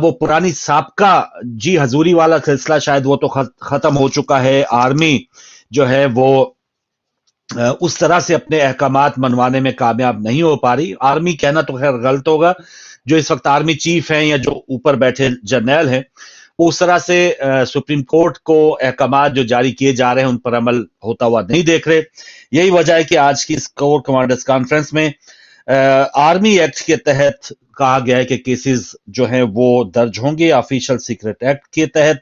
وہ پرانی سابقہ جی حضوری والا سلسلہ شاید وہ تو ختم ہو چکا ہے. آرمی جو ہے وہ اس طرح سے اپنے احکامات منوانے میں کامیاب نہیں ہو پا رہی. آرمی کہنا تو خیر غلط ہوگا. جو اس وقت آرمی چیف ہیں یا جو اوپر بیٹھے جرنیل ہیں وہ اس طرح سے سپریم کورٹ کو احکامات جو جاری کیے جا رہے ہیں ان پر عمل ہوتا ہوا نہیں دیکھ رہے. یہی وجہ ہے کہ آج کی اس کور کمانڈرز کانفرنس میں آرمی ایکٹ کے تحت کہا گیا ہے کہ کیسز جو ہیں وہ درج ہوں گے. آفیشل سیکرٹ ایکٹ کے تحت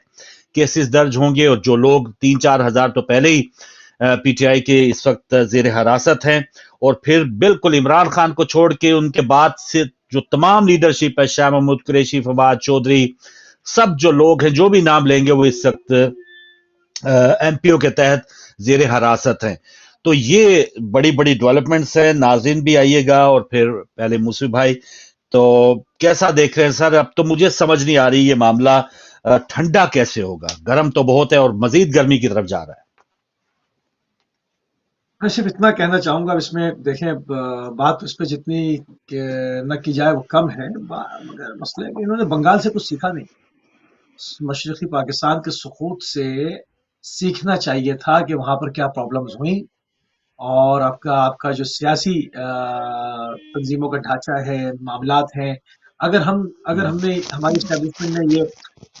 کیسز درج ہوں گے اور جو لوگ 3-4 ہزار تو پہلے ہی پی ٹی آئی کے اس وقت زیر حراست ہیں اور پھر بالکل عمران خان کو چھوڑ کے ان کے بعد سے جو تمام لیڈرشپ ہے شاہ محمود قریشی فواد چودھری سب جو لوگ ہیں جو بھی نام لیں گے وہ اس وقت ایم پی او کے تحت زیر حراست ہیں. تو یہ بڑی بڑی ڈیولپمنٹس ہیں. ناظرین بھی آئیے گا اور پھر پہلے موسوی بھائی تو کیسا دیکھ رہے ہیں سر؟ اب تو مجھے سمجھ نہیں آ رہی یہ معاملہ ٹھنڈا کیسے ہوگا. گرم تو بہت ہے اور مزید گرمی کی طرف جا رہا ہے. میں صرف اتنا کہنا چاہوں گا اس میں دیکھیں بات اس پہ جتنی نہ کی جائے وہ کم ہے، مگر مسئلہ ہے کہ انہوں نے بنگال سے کچھ سیکھا نہیں. مشرقی پاکستان کے سقوط سے سیکھنا چاہیے تھا کہ وہاں پر کیا پرابلمز ہوئیں اور آپ کا جو سیاسی تنظیموں کا ڈھانچہ ہے، معاملات ہیں. اگر ہم نے ہماری اسٹیبلشمنٹ نے یہ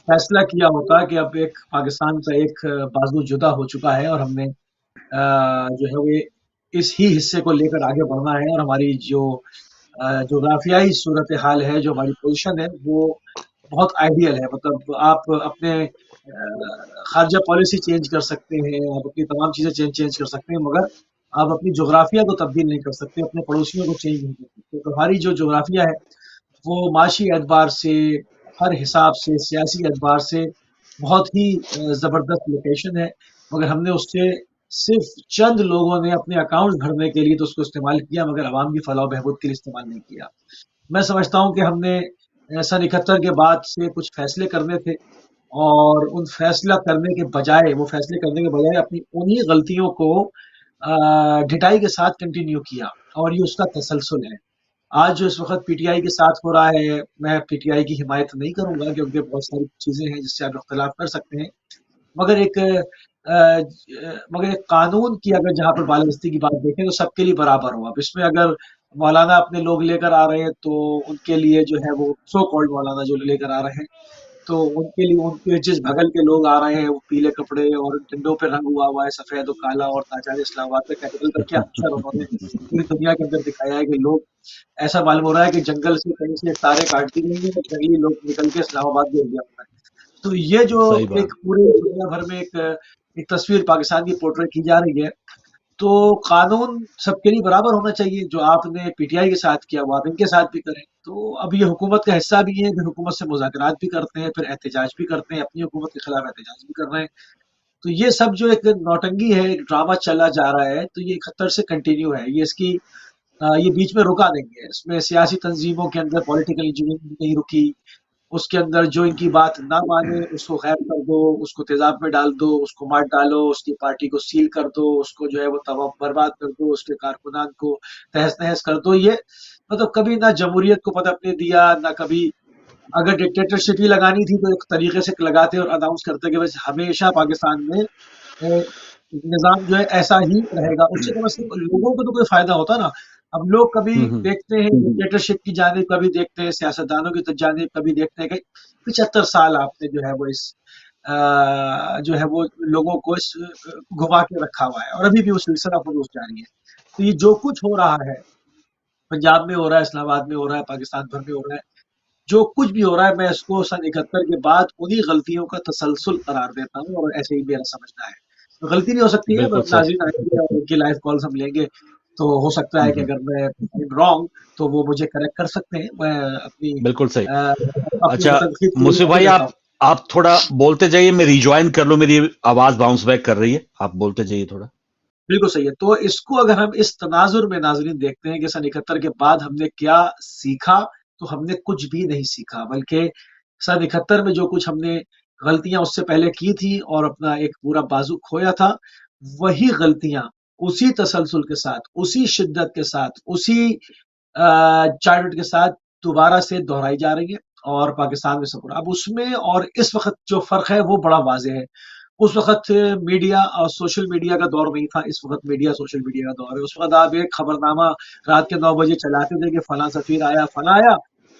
فیصلہ کیا ہوتا کہ اب ایک پاکستان کا ایک بازو جدا ہو چکا ہے اور ہم نے جو ہے وہ اس ہی حصے کو لے کر آگے بڑھنا ہے اور ہماری جو جغرافیائی صورتحال ہے، جو ہماری پوزیشن ہے وہ بہت آئیڈیل ہے. مطلب آپ اپنے خارجہ پالیسی چینج کر سکتے ہیں، آپ اپنی تمام چیزیں چینج کر سکتے ہیں، مگر آپ اپنی جغرافیہ کو تبدیل نہیں کر سکتے، اپنے پڑوسیوں کو چینج نہیں کر سکتے. تو ہماری جو جغرافیہ ہے وہ معاشی اعتبار سے، ہر حساب سے، سیاسی اعتبار سے بہت ہی زبردست لوکیشن ہے، مگر ہم نے اس سے صرف چند لوگوں نے اپنے اکاؤنٹ بھرنے کے لیے تو اس کو استعمال کیا، مگر عوام کی فلاح و بہبود کے لیے استعمال نہیں کیا. میں سمجھتا ہوں کہ ہم نے سن 71 کے بعد سے کچھ فیصلے کرنے تھے اور ان فیصلہ کرنے کے بجائے اپنی انہی غلطیوں کو ڈٹائی کے ساتھ کنٹینیو کیا اور یہ اس کا تسلسل ہے. آج جو اس وقت پی ٹی آئی کے ساتھ ہو رہا ہے، میں پی ٹی آئی کی حمایت نہیں کروں گا کیونکہ بہت ساری چیزیں ہیں جس سے آپ اختلاف کر سکتے ہیں، مگر ایک قانون کی اگر جہاں پر بالادستی کی بات دیکھیں تو سب کے لیے برابر ہو. اب اس میں اگر مولانا اپنے لوگ لے کر آ رہے ہیں تو ان کے لیے جو ہے وہ سو کالڈ مولانا جو لے کر آ رہے ہیں تو ان کے لیے ان کے جس بھگل کے لوگ آ رہے ہیں وہ پیلے کپڑے اور ٹنڈوں پہ رنگ ہوا ہے سفید و کالا اور تاجر اسلام آباد پہ کیپٹل پر کیا اکثر انہوں نے پوری دنیا کے اندر دکھایا ہے کہ لوگ ایسا معلوم ہو رہا ہے کہ جنگل سے کہیں سے تارے کاٹ دی گئی ہیں اور جنگلی لوگ نکل کے اسلام آباد میں انڈیا میں. تو یہ جو صحیح بات. ایک پورے دنیا بھر میں ایک تصویر پاکستان کی پورٹریٹ کی جا رہی ہے، تو قانون سب کے لیے برابر ہونا چاہیے. جو آپ نے پی ٹی آئی کے ساتھ کیا وہ آپ ان کے ساتھ بھی کریں. تو اب یہ حکومت کا حصہ بھی ہے، پھر حکومت سے مذاکرات بھی کرتے ہیں، پھر احتجاج بھی کرتے ہیں، اپنی حکومت کے خلاف احتجاج بھی کر رہے ہیں. تو یہ سب جو ایک نوٹنگی ہے، ایک ڈرامہ چلا جا رہا ہے، تو یہ ایک خطر سے کنٹینیو ہے. یہ بیچ میں رکا نہیں ہے. اس میں سیاسی تنظیموں کے اندر پولیٹیکل انجینئرنگ نہیں رکی. اس کے اندر جو ان کی بات نہ مانے اس کو غائب کر دو، اس کو تیزاب میں ڈال دو، اس کو مار ڈالو، اس کی پارٹی کو سیل کر دو، اس کو جو ہے وہ تمام برباد کر دو، اس کے کارکنان کو تہس نہس کر دو. یہ مطلب کبھی نہ جمہوریت کو پنپنے دیا، نہ کبھی اگر ڈکٹیٹرشپ ہی لگانی تھی تو ایک طریقے سے لگاتے اور اناؤنس کرتے کہ بس ہمیشہ پاکستان میں نظام جو ہے ایسا ہی رہے گا. اس سے کم از کم لوگوں کو تو کوئی فائدہ ہوتا نا. اب لوگ کبھی دیکھتے ہیں ڈکٹیٹرشپ کی جانب، کبھی دیکھتے ہیں سیاستدانوں کی جانب، کبھی دیکھتے ہیں کہ 75 سال آپ نے جو ہے وہ اس جو ہے وہ لوگوں کو اس گھما کے رکھا ہوا ہے اور ابھی بھی وہ سلسلہ فروغ جاری ہے. تو یہ جو کچھ ہو رہا ہے، پنجاب میں ہو رہا ہے، اسلام آباد میں ہو رہا ہے، پاکستان بھر میں ہو رہا ہے، جو کچھ بھی ہو رہا ہے میں اس کو سن 71 کے بعد انہی غلطیوں کا تسلسل قرار دیتا ہوں اور ایسے ہی میرا سمجھنا ہے. غلطی نہیں ہو سکتی ہے، بالکل ناظرین آئیں گے اور ان کی لائیو کالز ہم لیں گے تو ہو سکتا ہے کہ اگر میں رانگ تو وہ مجھے کریکٹ کر سکتے ہیں. میں اپنی بالکل صحیح. اپنی اچھا تنقید کے موسیف لیے بھائی رہتا ہوں. آپ تھوڑا بولتے جائیے، میں ریجوائن کر لوں، میری آواز باؤنس بیک کر رہی ہے. آپ بولتے جائیے تھوڑا. بالکل صحیح ہے. تو اس کو اگر ہم اس تناظر میں ناظرین دیکھتے ہیں کہ سن 71 کے بعد ہم نے کیا سیکھا، تو ہم نے کچھ بھی نہیں سیکھا، بلکہ سن 71 میں جو کچھ ہم نے غلطیاں اس سے پہلے کی تھی اور اپنا ایک پورا بازو کھویا تھا، وہی غلطیاں اسی تسلسل کے ساتھ، اسی شدت کے ساتھ، اسی چارٹ کے ساتھ دوبارہ سے دہرائی جا رہی ہیں اور پاکستان میں سپورٹ. اب اس میں اور اس وقت جو فرق ہے وہ بڑا واضح ہے. اس وقت میڈیا اور سوشل میڈیا کا دور نہیں تھا، اس وقت میڈیا سوشل میڈیا کا دور ہے. اس وقت آپ ایک خبرنامہ رات کے 9 بجے چلاتے تھے کہ فلاں سفیر آیا، فلاں آیا،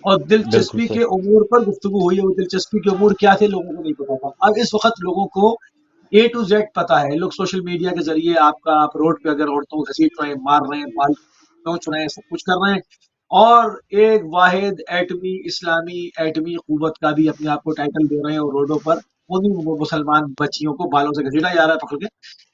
اور بالکل دلچسپی صحیح. کے امور پر گفتگو ہوئی، اور دلچسپی کے امور کیا تھے لوگوں کو نہیں پتا تھا. اب اس وقت لوگوں کو A to Z پتا ہے. لوگ سوشل میڈیا کے ذریعے آپ روڈ پہ اگر عورتوں کو گھسیٹ رہے ہیں، مار رہے ہیں، بال نوچ رہے ہیں، سب کچھ کر رہے ہیں، اور ایک واحد اسلامی ایٹمی قوت کا بھی اپنے آپ کو ٹائٹل دے رہے ہیں، اور روڈوں پر انہیں وہ مسلمان بچیوں کو بالوں سے گھسیٹا جا رہا ہے پکڑ کے.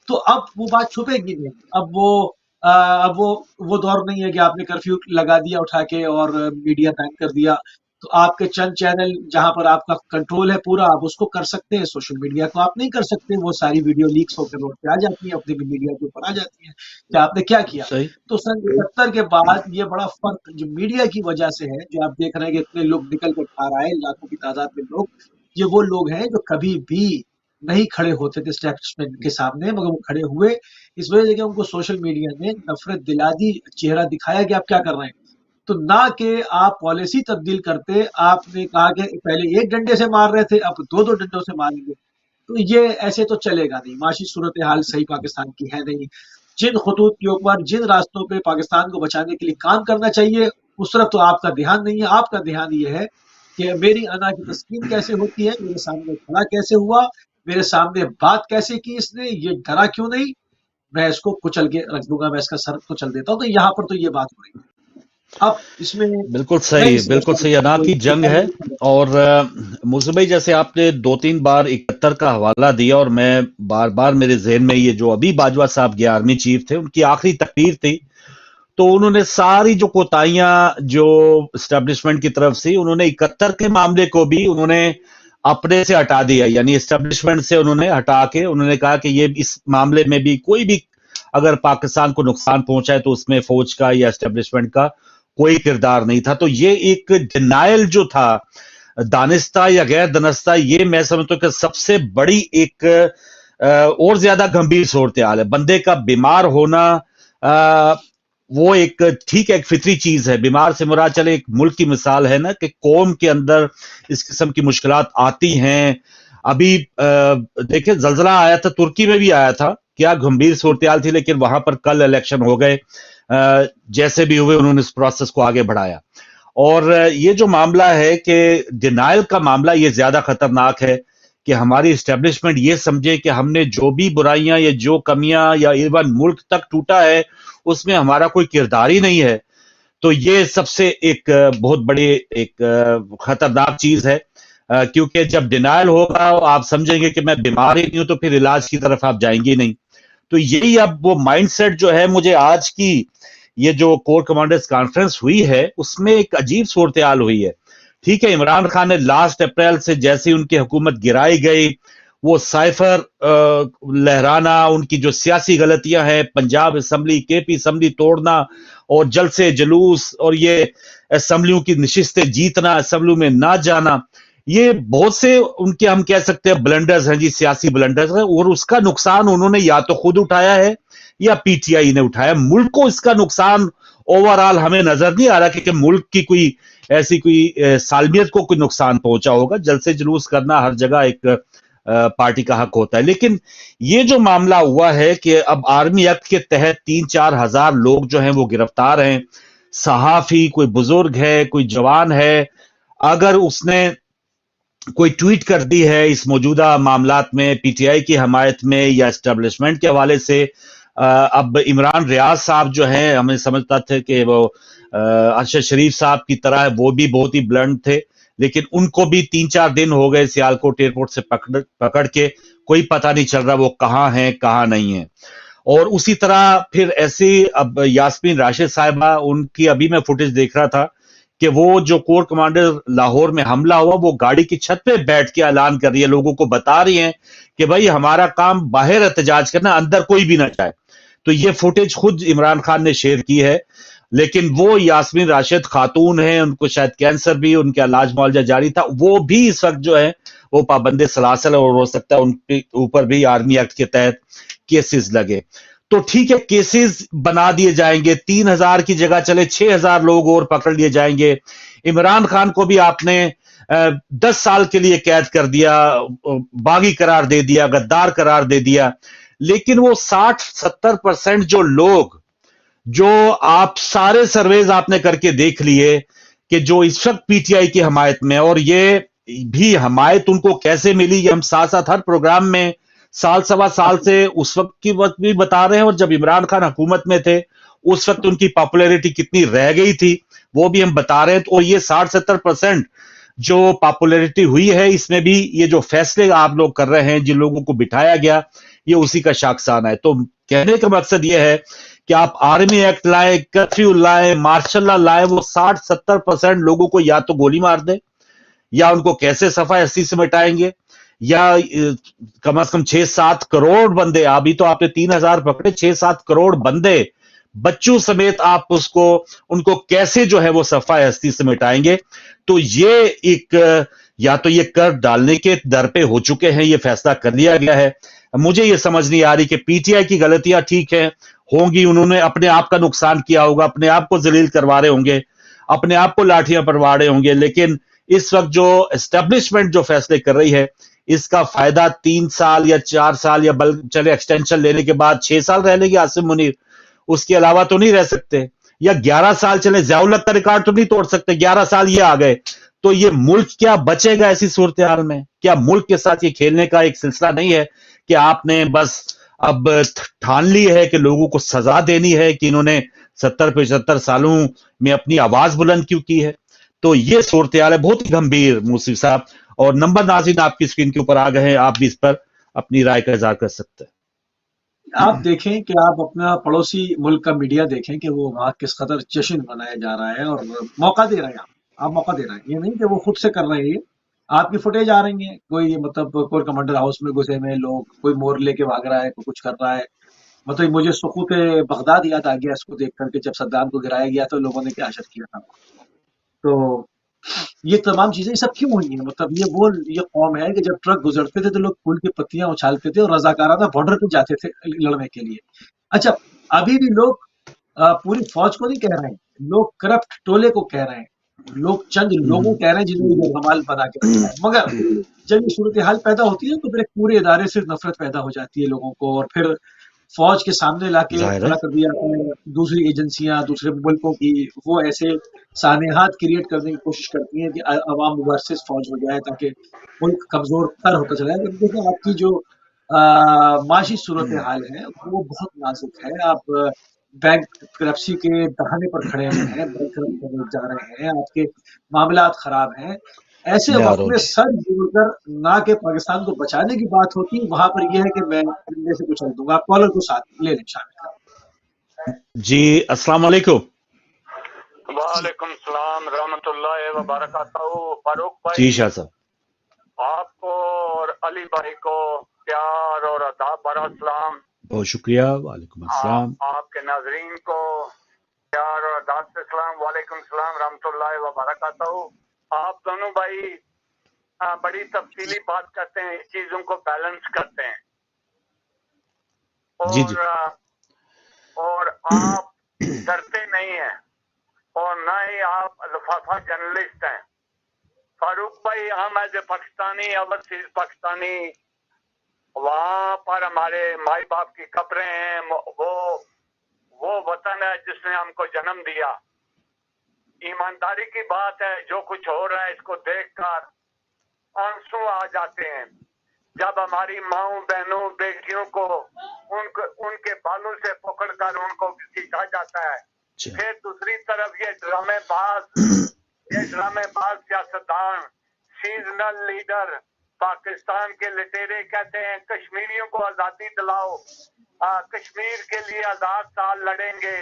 تو اب وہ بات چھپے گی نہیں. اب وہ دور نہیں ہے کہ آپ نے کرفیو لگا دیا اٹھا کے اور میڈیا بین کر دیا. تو آپ کے چند چینل جہاں پر آپ کا کنٹرول ہے پورا، آپ اس کو کر سکتے ہیں. سوشل میڈیا کو آپ نہیں کر سکتے. وہ ساری ویڈیو لیکس ہو کے روڈ پہ آ جاتی ہیں، اپنے میڈیا کے اوپر آ جاتی ہیں کہ آپ نے کیا کیا. صحیح. تو سن 71 کے بعد یہ بڑا فرق جو میڈیا کی وجہ سے ہے، جو آپ دیکھ رہے ہیں کہ اتنے لوگ نکل کے کھا رہا ہے، لاکھوں کی تعداد میں لوگ، یہ وہ لوگ ہیں جو کبھی بھی نہیں کھڑے ہوتے تھے اسٹیبلشمنٹ کے سامنے، مگر وہ کھڑے ہوئے اس وجہ سے کہ ان کو سوشل میڈیا نے نفرت دلا دی، چہرہ دکھایا کہ آپ کیا کر رہے ہیں. تو نہ کہ آپ پالیسی تبدیل کرتے، آپ نے کہا کہ پہلے ایک ڈنڈے سے مار رہے تھے، اب 2 ڈنڈوں سے ماریں گے. تو یہ ایسے تو چلے گا نہیں. معاشی صورتحال صحیح پاکستان کی ہے نہیں. جن خطوط کے اوپر، جن راستوں پہ پاکستان کو بچانے کے لیے کام کرنا چاہیے، اس طرف تو آپ کا دھیان نہیں ہے. آپ کا دھیان یہ ہے کہ میری انا کی تسکین کیسے ہوتی ہے، میرے سامنے کھڑا کیسے ہوا، میرے سامنے بات کیسے کی اس نے، یہ ڈرا کیوں نہیں، میں اس کو کچل کے رکھ دوں گا، میں اس کا سر کچل دیتا ہوں. تو یہاں پر تو یہ بات ہو رہی ہے. اب اس میں بالکل میں نہیں صحیح، بالکل سمجھتا صحیح. کہ انا کوئی کی جنگ ہے. اور موسم بھائی، جیسے آپ نے 2-3 بار 71 کا حوالہ دیا، اور میں بار بار میرے ذہن میں یہ جو ابھی باجوہ صاحب 11ویں چیف تھے، ان کی آخری تقریر تھی، تو انہوں نے ساری جو کوتاہیاں جو اسٹیبلشمنٹ کی طرف سے، انہوں نے 71 کے معاملے کو بھی انہوں نے اپنے سے ہٹا دیا. یعنی اسٹیبلشمنٹ سے انہوں نے ہٹا کے انہوں نے کہا کہ یہ اس معاملے میں بھی کوئی بھی اگر پاکستان کو نقصان پہنچائے تو اس میں فوج کا یا اسٹیبلشمنٹ کا کوئی کردار نہیں تھا. تو یہ ایک ڈینائل جو تھا، دانستہ یا غیر دانستہ، یہ میں سمجھتا ہوں کہ سب سے بڑی ایک اور زیادہ گمبھیر صورتحال ہے. بندے کا بیمار ہونا وہ ایک ٹھیک ہے، ایک فطری چیز ہے. بیمار سے مراد چلے ایک ملک کی مثال ہے نا، کہ قوم کے اندر اس قسم کی مشکلات آتی ہیں. ابھی دیکھیں زلزلہ آیا تھا، ترکی میں بھی آیا تھا، کیا گمبھیر صورتحال تھی، لیکن وہاں پر کل الیکشن ہو گئے. جیسے بھی ہوئے انہوں نے اس پروسیس کو آگے بڑھایا. اور یہ جو معاملہ ہے کہ ڈینائل کا معاملہ، یہ زیادہ خطرناک ہے کہ ہماری اسٹیبلشمنٹ یہ سمجھے کہ ہم نے جو بھی برائیاں یا جو کمیاں یا ایون ملک تک ٹوٹا ہے اس میں ہمارا کوئی کردار ہی نہیں ہے. تو یہ سب سے ایک بہت بڑی ایک خطرناک چیز ہے، کیونکہ جب ڈینائل ہوگا آپ سمجھیں گے کہ میں بیمار ہی نہیں ہوں، تو پھر علاج کی طرف آپ جائیں گے نہیں. تو یہی اب وہ مائنڈ سیٹ جو ہے، مجھے آج کی یہ جو کور کمانڈرز کانفرنس ہوئی ہے اس میں ایک عجیب صورتحال ہوئی ہے. ٹھیک ہے، عمران خان نے لاسٹ اپریل سے جیسے ان کی حکومت گرائی گئی، وہ سائفر لہرانا، ان کی جو سیاسی غلطیاں ہیں، پنجاب اسمبلی، کے پی اسمبلی توڑنا، اور جلسے جلوس، اور یہ اسمبلیوں کی نشستیں جیتنا، اسمبلیوں میں نہ جانا، یہ بہت سے ان کے ہم کہہ سکتے ہیں بلنڈرز ہیں جی، سیاسی بلنڈرز ہیں. اور اس کا نقصان انہوں نے یا تو خود اٹھایا ہے یا پی ٹی آئی نے اٹھایا. ملک کو اس کا نقصان اوورال ہمیں نظر نہیں آ رہا کہ ملک کی کوئی ایسی کوئی سالمیت کو کوئی نقصان پہنچا ہوگا. جلسے جلوس کرنا ہر جگہ ایک پارٹی کا حق ہوتا ہے. لیکن یہ جو معاملہ ہوا ہے کہ اب آرمی ایکٹ کے تحت 3-4 ہزار لوگ جو ہیں وہ گرفتار ہیں. صحافی، کوئی بزرگ ہے، کوئی جوان ہے، اگر اس نے کوئی ٹویٹ کر دی ہے اس موجودہ معاملات میں پی ٹی آئی کی حمایت میں یا اسٹیبلشمنٹ کے حوالے سے، اب عمران ریاض صاحب جو ہیں، ہمیں سمجھتا تھے کہ وہ ارشد شریف صاحب کی طرح وہ بھی بہت ہی بلنڈ تھے، لیکن ان کو بھی 3-4 دن ہو گئے سیالکوٹ ایئرپورٹ سے پکڑ کے، کوئی پتہ نہیں چل رہا وہ کہاں ہیں کہاں نہیں ہیں. اور اسی طرح پھر ایسی اب یاسمین راشد صاحبہ، ان کی ابھی میں فوٹیج دیکھ رہا تھا کہ وہ جو کور کمانڈر لاہور میں حملہ ہوا، وہ گاڑی کی چھت پہ بیٹھ کے اعلان کر رہی ہے، لوگوں کو بتا رہی ہیں کہ بھائی ہمارا کام باہر احتجاج کرنا، اندر کوئی بھی نہ جائے. تو یہ فوٹیج خود عمران خان نے شیئر کی ہے. لیکن وہ یاسمین راشد خاتون ہیں، ان کو شاید کینسر بھی، ان کا علاج معالجہ جاری تھا، وہ بھی اس وقت جو ہے وہ پابند سلاسل، اور ہو سکتا ہے ان کے اوپر بھی آرمی ایکٹ کے تحت کیسز لگے. تو ٹھیک ہے، کیسز بنا دیے جائیں گے، 3,000 کی جگہ چلے 6,000 لوگ اور پکڑ لیے جائیں گے. عمران خان کو بھی آپ نے 10 साल के लिए कैद कर दिया, बागी करार दे दिया, गद्दार करार दे दिया, लेकिन वो 60-70% जो लोग, जो आप सारे सर्वेज आपने करके देख लिए कि जो इस वक्त पीटीआई की हमायत में, और ये भी हमायत उनको कैसे मिली, ये हम साथ साथ हर प्रोग्राम में साल सवा साल से उस वक्त की वक्त भी बता रहे हैं, और जब इमरान खान हुकूमत में थे उस वक्त उनकी पॉपुलैरिटी कितनी रह गई थी वो भी हम बता रहे हैं। और ये 60-70% जो पॉपुलैरिटी हुई है, इसमें भी ये जो फैसले आप लोग कर रहे हैं, जिन लोगों को बिठाया गया, ये उसी का शाखसाना है। तो कहने का मकसद ये है कि आप आर्मी एक्ट लाए, कर्फ्यू लाए, मार्शल लॉ लाए, वो 60-70% लोगों को या तो गोली मार दे, या उनको कैसे सफाई हस्ती से मिटाएंगे, या कम से कम 6-7 करोड़ बंदे, अभी तो आपने 3,000 पकड़े, 6-7 करोड़ बंदे बच्चों समेत आप उनको कैसे जो है वो सफाई हस्ती से मिटाएंगे। तो ये एक, या तो ये कर डालने के दर पे हो चुके हैं, ये फैसला कर लिया गया है। मुझे ये समझ नहीं आ रही कि पीटीआई की गलतियां ठीक है होंगी, उन्होंने अपने आप का नुकसान किया होगा, अपने आप को जलील करवा रहे होंगे, अपने आप को लाठियां परवा रहे होंगे, लेकिन इस वक्त जो एस्टेब्लिशमेंट जो फैसले कर रही है, इसका फायदा 3 साल या 4 साल या चले एक्सटेंशन लेने के बाद 6 साल रह लेंगे आसिम मुनीर, उसके अलावा तो नहीं रह सकते, या 11 साल चले, ज़ियाउल हक का रिकॉर्ड तो नहीं तोड़ सकते, 11 साल ये आ गए, तो ये मुल्क क्या बचेगा ऐसी सूरत हाल में? क्या मुल्क के साथ ये खेलने का एक सिलसिला नहीं है कि आपने बस अब ठान ली है कि लोगों को सजा देनी है कि इन्होंने 70-75 सालों में अपनी आवाज बुलंद क्यों की है? तो ये सूरत हाल है बहुत ही गंभीर मुंसिफ साहब, और नंबर नाज़रीन आपकी स्क्रीन के ऊपर आ गए हैं, आप भी इस पर अपनी राय का इजहार कर सकते हैं। आप देखें कि आप अपना पड़ोसी मुल्क का मीडिया देखें कि वो वहाँ किस कदर जश्न मनाया जा रहा है और मौका दे रहे हैं, आप मौका दे रहे हैं, ये नहीं कि वो खुद से कर रहे हैं। आपकी फुटेज आ रही है, कोई मतलब कोई कमांडर हाउस में घुसे हुए लोग, कोई मोर लेके भाग रहा है, कोई कुछ कर रहा है। मतलब मुझे सुकूत बगदाद याद आ गया इसको देख करके, जब सद्दाम को गिराया गया तो लोगों ने क्या हशर किया था। तो ये तमाम चीजें सब क्यों हुई हैं? मतलब ये कौम है कि जब ट्रक गुजरते थे तो लोग फूल की पत्तियां उछालते थे और रजाकाराना बॉर्डर पे जाते थे लड़ने के लिए। अच्छा, अभी भी लोग पूरी फौज को नहीं कह रहे हैं, लोग करप्ट टोले को कह रहे हैं, लोग चंद लोगों कह रहे हैं जिन्होंने जमाल बना के रखा है। मगर जब ये सूरत हाल पैदा होती है तो फिर एक पूरे इदारे से नफरत पैदा हो जाती है लोगों को, और फिर फौज के सामने लाके खड़ा कर दिया है दूसरी एजेंसियां, दूसरे मुल्कों की, वो ऐसे सानेहात क्रिएट करने की कोशिश करती हैं कि अवाम वर्सेस फौज हो जाए ताकि मुल्क कमजोर तर होता चला जाए। देखिए आपकी जो माशी सूरत हाल है वो बहुत नाजुक है। आप बैंक करप्सी के दहाने पर खड़े हुए हैं, बैंक करप्ट जा रहे हैं, आपके मामलात खराब हैं। ऐसे वक्त में सर जोड़कर ना के पाकिस्तान को बचाने की बात होती, वहां पर यह है कि मैं इनमें से कुछ दूंगा। आप कॉलर को साथ ले लें शामिल जी। अस्सलाम वालेकुम। वालेकुम सलाम रहमतुल्लाहि व बरकातहू। फारूक भाई जी शाह साहब, आपको और अली भाई को प्यार और अदाब भरा सलाम। बहुत शुक्रिया। वालेकुम अस्सलाम। आपके नाजरीन को प्यार और अदाब से सलाम। वालेकुम सलाम रहमतुल्लाहि व बरकातहू। आप दोनों भाई बड़ी तफसीली बात करते हैं, चीजों को बैलेंस करते हैं, जी जी। और आप डरते नहीं हैं और ना ही आप लफाफा जर्नलिस्ट हैं। फारूक भाई, हम as a Pakistani, overseas Pakistani, वहां पर हमारे माई बाप की कब्रें हैं, वो वतन है जिसने हमको जन्म दिया। ईमानदारी की बात है, जो कुछ हो रहा है इसको देखकर आंसू आ जाते हैं। जब हमारी माओ बहनों बेटियों को उनके बालों से पकड़कर उनको खींचा जाता है, फिर दूसरी तरफ ये ड्रामेबाज सियासतदान, सीजनल लीडर पाकिस्तान के लटेरे कहते हैं कश्मीरियों को आजादी दिलाओ, कश्मीर के लिए आजाद साल लड़ेंगे।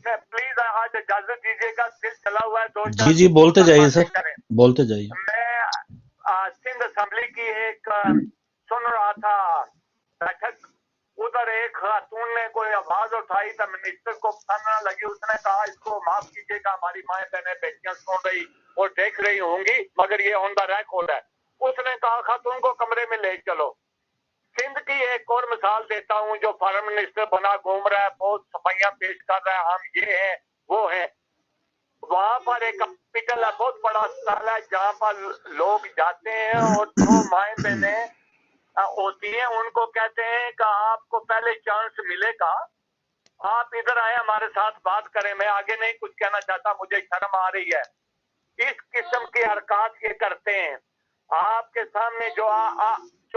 प्लीज आज इजाजत दीजिएगा, दिल चला हुआ है, जी जी बोलते जाइए सर, बोलते जाइए। मैं सिंध असेंबली की एक सुन रहा था बैठक, उधर एक खातून ने कोई आवाज उठाई तो मिनिस्टर को पसंद न लगी, उसने कहा इसको माफ कीजिएगा, हमारी माएं बहनें बेटियां सुन रही और देख रही होंगी, मगर ये ऑन द रिकॉर्ड है। उसने कहा खातून को कमरे में ले चलो। सिंध की एक और मिसाल देता हूँ, जो फॉरेन मिनिस्टर बना घूम रहा है, बहुत सफाइयां पेश कर रहा है, हम ये हैं वो हैं। वहां पर एक हॉस्पिटल है, बहुत बड़ा अस्पताल है जहाँ पर लोग जाते हैं और जो माएँ बहनें होती हैं उनको कहते हैं कि आपको पहले चांस मिलेगा, आप इधर आए हमारे साथ बात करें। मैं आगे नहीं कुछ कहना चाहता, मुझे शर्म आ रही है। इस किस्म की हरकत ये करते हैं। आपके सामने जो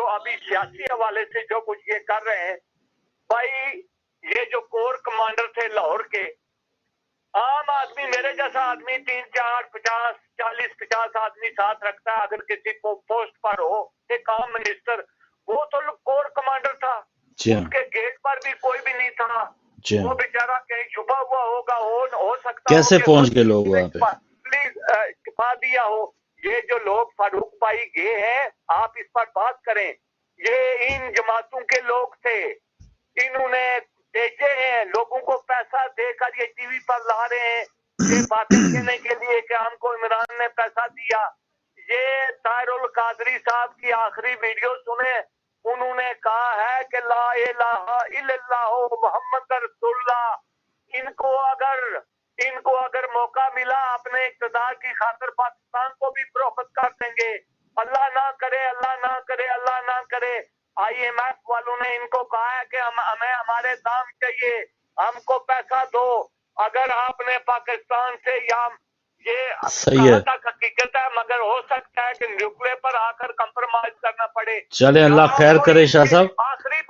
अभी सियासी हवाले से जो कुछ ये कर रहे हैं, भाई ये जो कोर कमांडर थे लाहौर के, आम आदमी मेरे जैसा आदमी 3-4-50-40-50 आदमी साथ रखता है अगर किसी को पोस्ट पर हो, एक आम मिनिस्टर, वो तो कोर कमांडर था, उसके गेट पर भी कोई भी नहीं था, वो बेचारा कहीं छुपा हुआ होगा, हो सकता कैसे पहुंच गए लोग वहां पे, प्लीज छुपा दिया हो। ये जो लोग फारूक भाई गए हैं, आप इस पर बात करें, ये इन जमातों के लोग थे, इन्होंने भेजे हैं, लोगों को पैसा देकर ये टीवी पर ला रहे हैं ये बातें कहने के लिए कि हमको इमरान ने पैसा दिया। ये ताहिरुल कादरी साहब की आखिरी वीडियो सुने, उन्होंने कहा है कि ला इलाहा इल्लल्लाह मुहम्मद रसूलुल्लाह। इनको अगर मौका मिला अपने इक़्तिदार की खातिर पाकिस्तान को भी फरोख्त कर देंगे। अल्लाह ना करे, अल्लाह ना करे, अल्लाह ना करे। IMF वालों ने इनको कहा है कि हमें हमारे दाम चाहिए, हमको पैसा दो। अगर आपने पाकिस्तान से या ये सही है, हकीकत है, मगर हो सकता है कि न्यूक्लियर पर आकर कंप्रोमाइज करना पड़े। चले अल्लाह खैर करे शाह साहब। आखिरी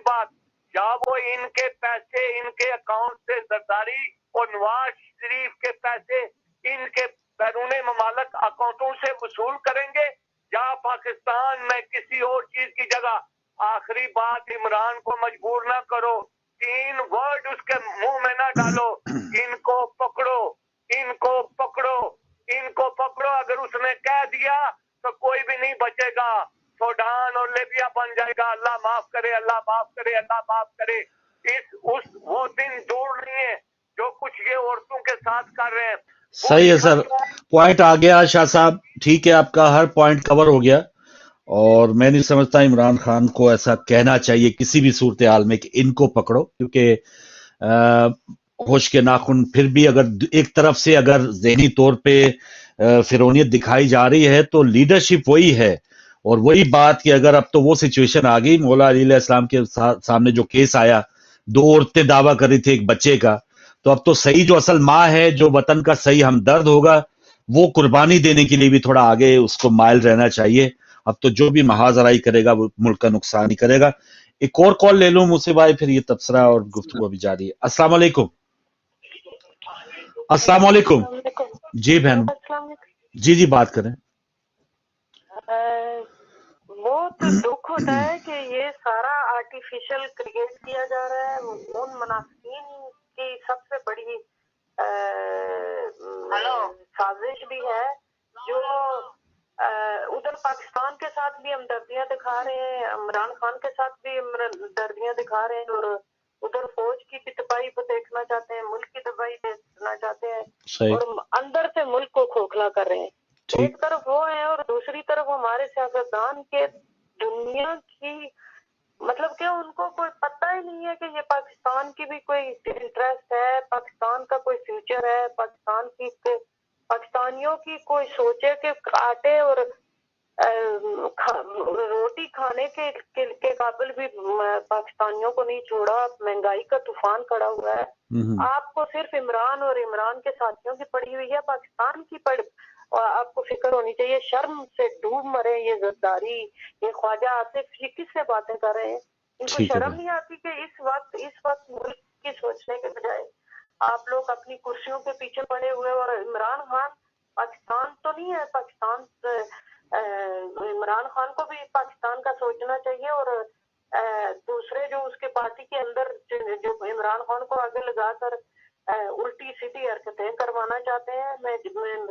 बात, या वो इनके पैसे इनके अकाउंट से जरदारी और नवाज शरीफ के पैसे इनके बैरून ममालक अकाउंटों से वसूल करेंगे या पाकिस्तान में किसी और चीज की जगह। आखिरी बात, इमरान को मजबूर ना करो, 3 वर्ड उसके मुंह में ना डालो, इनको पकड़ो, इनको पकड़ो, इनको पकड़ो। अगर उसने कह दिया तो कोई भी नहीं बचेगा, सूडान और लीबिया बन जाएगा। अल्लाह माफ करे, अल्लाह माफ करे, अल्लाह माफ करे। वो दिन दूर नहीं है जो कुछ ये औरतों के साथ कर रहे हैं। सही है सर, पॉइंट आ गया शाह साहब, ठीक है, आपका हर पॉइंट कवर हो गया। और मैं नहीं समझता इमरान खान को ऐसा कहना चाहिए किसी भी सूरत हाल में कि इनको पकड़ो, क्योंकि होश के नाखून फिर भी अगर एक तरफ से अगर ज़हनी तौर पे फिरौनियत दिखाई जा रही है तो लीडरशिप वही है। और वही बात कि अगर अब तो वो सिचुएशन आ गई, मौला अली अलैहिस्सलाम के सामने जो केस आया, 2 औरतें दावा कर रही थी एक बच्चे का, तो अब तो सही जो असल माँ है, जो वतन का सही हमदर्द होगा, वो कुर्बानी देने के लिए भी थोड़ा आगे उसको माइल रहना चाहिए। अब तो जो भी महाजराई करेगा वो मुल्क का नुकसान ही करेगा। एक और कॉल ले लूं मुझसे भाई, फिर ये तबसरा और गुफ्तगू अभी जारी है। अस्सलाम वालेकुम। अस्सलाम वालेकुम। जी बहन, जी बात करें। बहुत दुख होता है कि ये सारा आर्टिफिशियल क्रिएट किया जा रहा है। उन मुनाफिकीन की सबसे बड़ी साजिश भी है जो उधर पाकिस्तान के साथ भी हमदर्दियां दिखा रहे हैं, इमरान खान के साथ भी हमदर्दियां दिखा रहे हैं, और उधर फौज की भी तबाही को देखना चाहते हैं, मुल्क की तबाही देखना चाहते हैं, और अंदर से मुल्क को खोखला कर रहे हैं। एक तरफ वो है और दूसरी तरफ हमारे सियासतदान के दुनिया की, मतलब कि उनको कोई पता ही नहीं है कि ये पाकिस्तान की भी कोई इंटरेस्ट है, पाकिस्तान का कोई फ्यूचर है, पाकिस्तानियों की कोई सोचे कि आटे और रोटी खाने के काबिल भी पाकिस्तानियों को नहीं छोड़ा। महंगाई का तूफान खड़ा हुआ है। आपको सिर्फ इमरान और इमरान के साथियों की पड़ी हुई है, पाकिस्तान की और आपको फिक्र होनी चाहिए। शर्म से डूब मरे ये जरदारी, ये ख्वाजा आसिफ, ये किससे बातें कर रहे हैं? इनको शर्म नहीं आती कि इस वक्त मुल्क की सोचने के बजाय आप लोग अपनी कुर्सियों के पीछे पड़े हुए। और इमरान खान पाकिस्तान तो नहीं है, इमरान खान को भी पाकिस्तान का सोचना चाहिए। और दूसरे जो उसके पार्टी के अंदर जो इमरान खान को आगे लगाकर उल्टी सीधी हरकतें करवाना चाहते हैं, मैं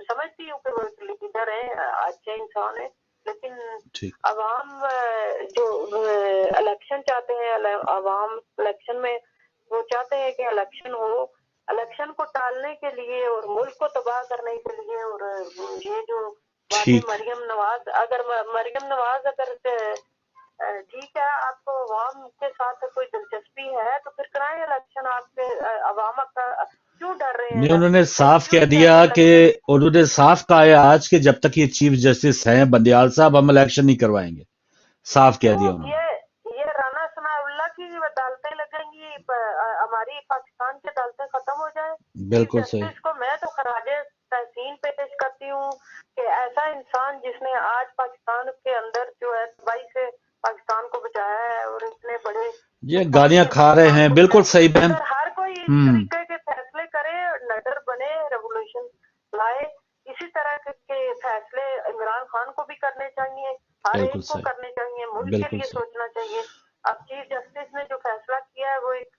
समझती हूँ कि वो लीडर है, अच्छे इंसान है, लेकिन अवाम जो इलेक्शन चाहते हैं, अवाम इलेक्शन में वो चाहते हैं कि इलेक्शन हो, इलेक्शन को टालने के लिए और मुल्क को तबाह करने के लिए। और ये जो मरियम नवाज अगर ठीक है, आपको अवाम के साथ कोई दिलचस्पी है तो फिर कराएं इलेक्शन। आपके अवाम का क्यों क्यों डर रहे हैं नहीं, ना, उन्होंने और साफ क्यों कह दिया डरने कि लगे हैं? उन्होंने साफ कहा है आज कि जब तक ये चीफ जस्टिस हैं बंदियाल साहब, हम इलेक्शन नहीं करवाएंगे। साफ कह दिया क्यों उन्होंने। ये राना सनाउल्लाह की अदालतें लगेंगी, हमारी पाकिस्तान की अदालतें खत्म हो जाए? बिल्कुल सही। जस्टिस को मैं तो खराजे तहसीन पेश करती हूँ कि ऐसा इंसान जिसने आज पाकिस्तान के अंदर जो है तबाही से पाकिस्तान को बचाया है और इतने बड़े ये गालियां खा रहे हैं, बिल्कुल सही बहन। अगर हर कोई इस तरीके के फैसले करे, लीडर बने, रेवोल्यूशन लाए, इसी तरह के फैसले इमरान खान को भी करने चाहिए, हर एक बिल्कुल को सही। करने चाहिए, मुल्क के बिल्कुल लिए सही। सोचना चाहिए। अब चीफ जस्टिस ने जो फैसला किया है वो एक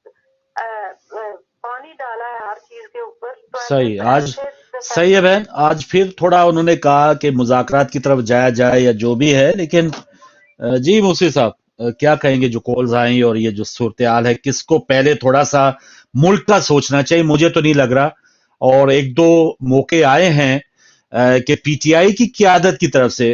पानी डाला है हर चीज के ऊपर। तो सही, आज ऐसे सही है बहन। आज फिर थोड़ा उन्होंने कहा कि मुज़ाकरात की तरफ जाया जाए या जो भी है, लेकिन जी मुफती साहब क्या कहेंगे जो कॉल्स आई और ये जो सूरत-ए-हाल है, किसको पहले थोड़ा सा मुल्क का सोचना चाहिए? मुझे तो नहीं लग रहा। और एक दो मौके आए हैं कि पीटीआई की क़यादत की तरफ से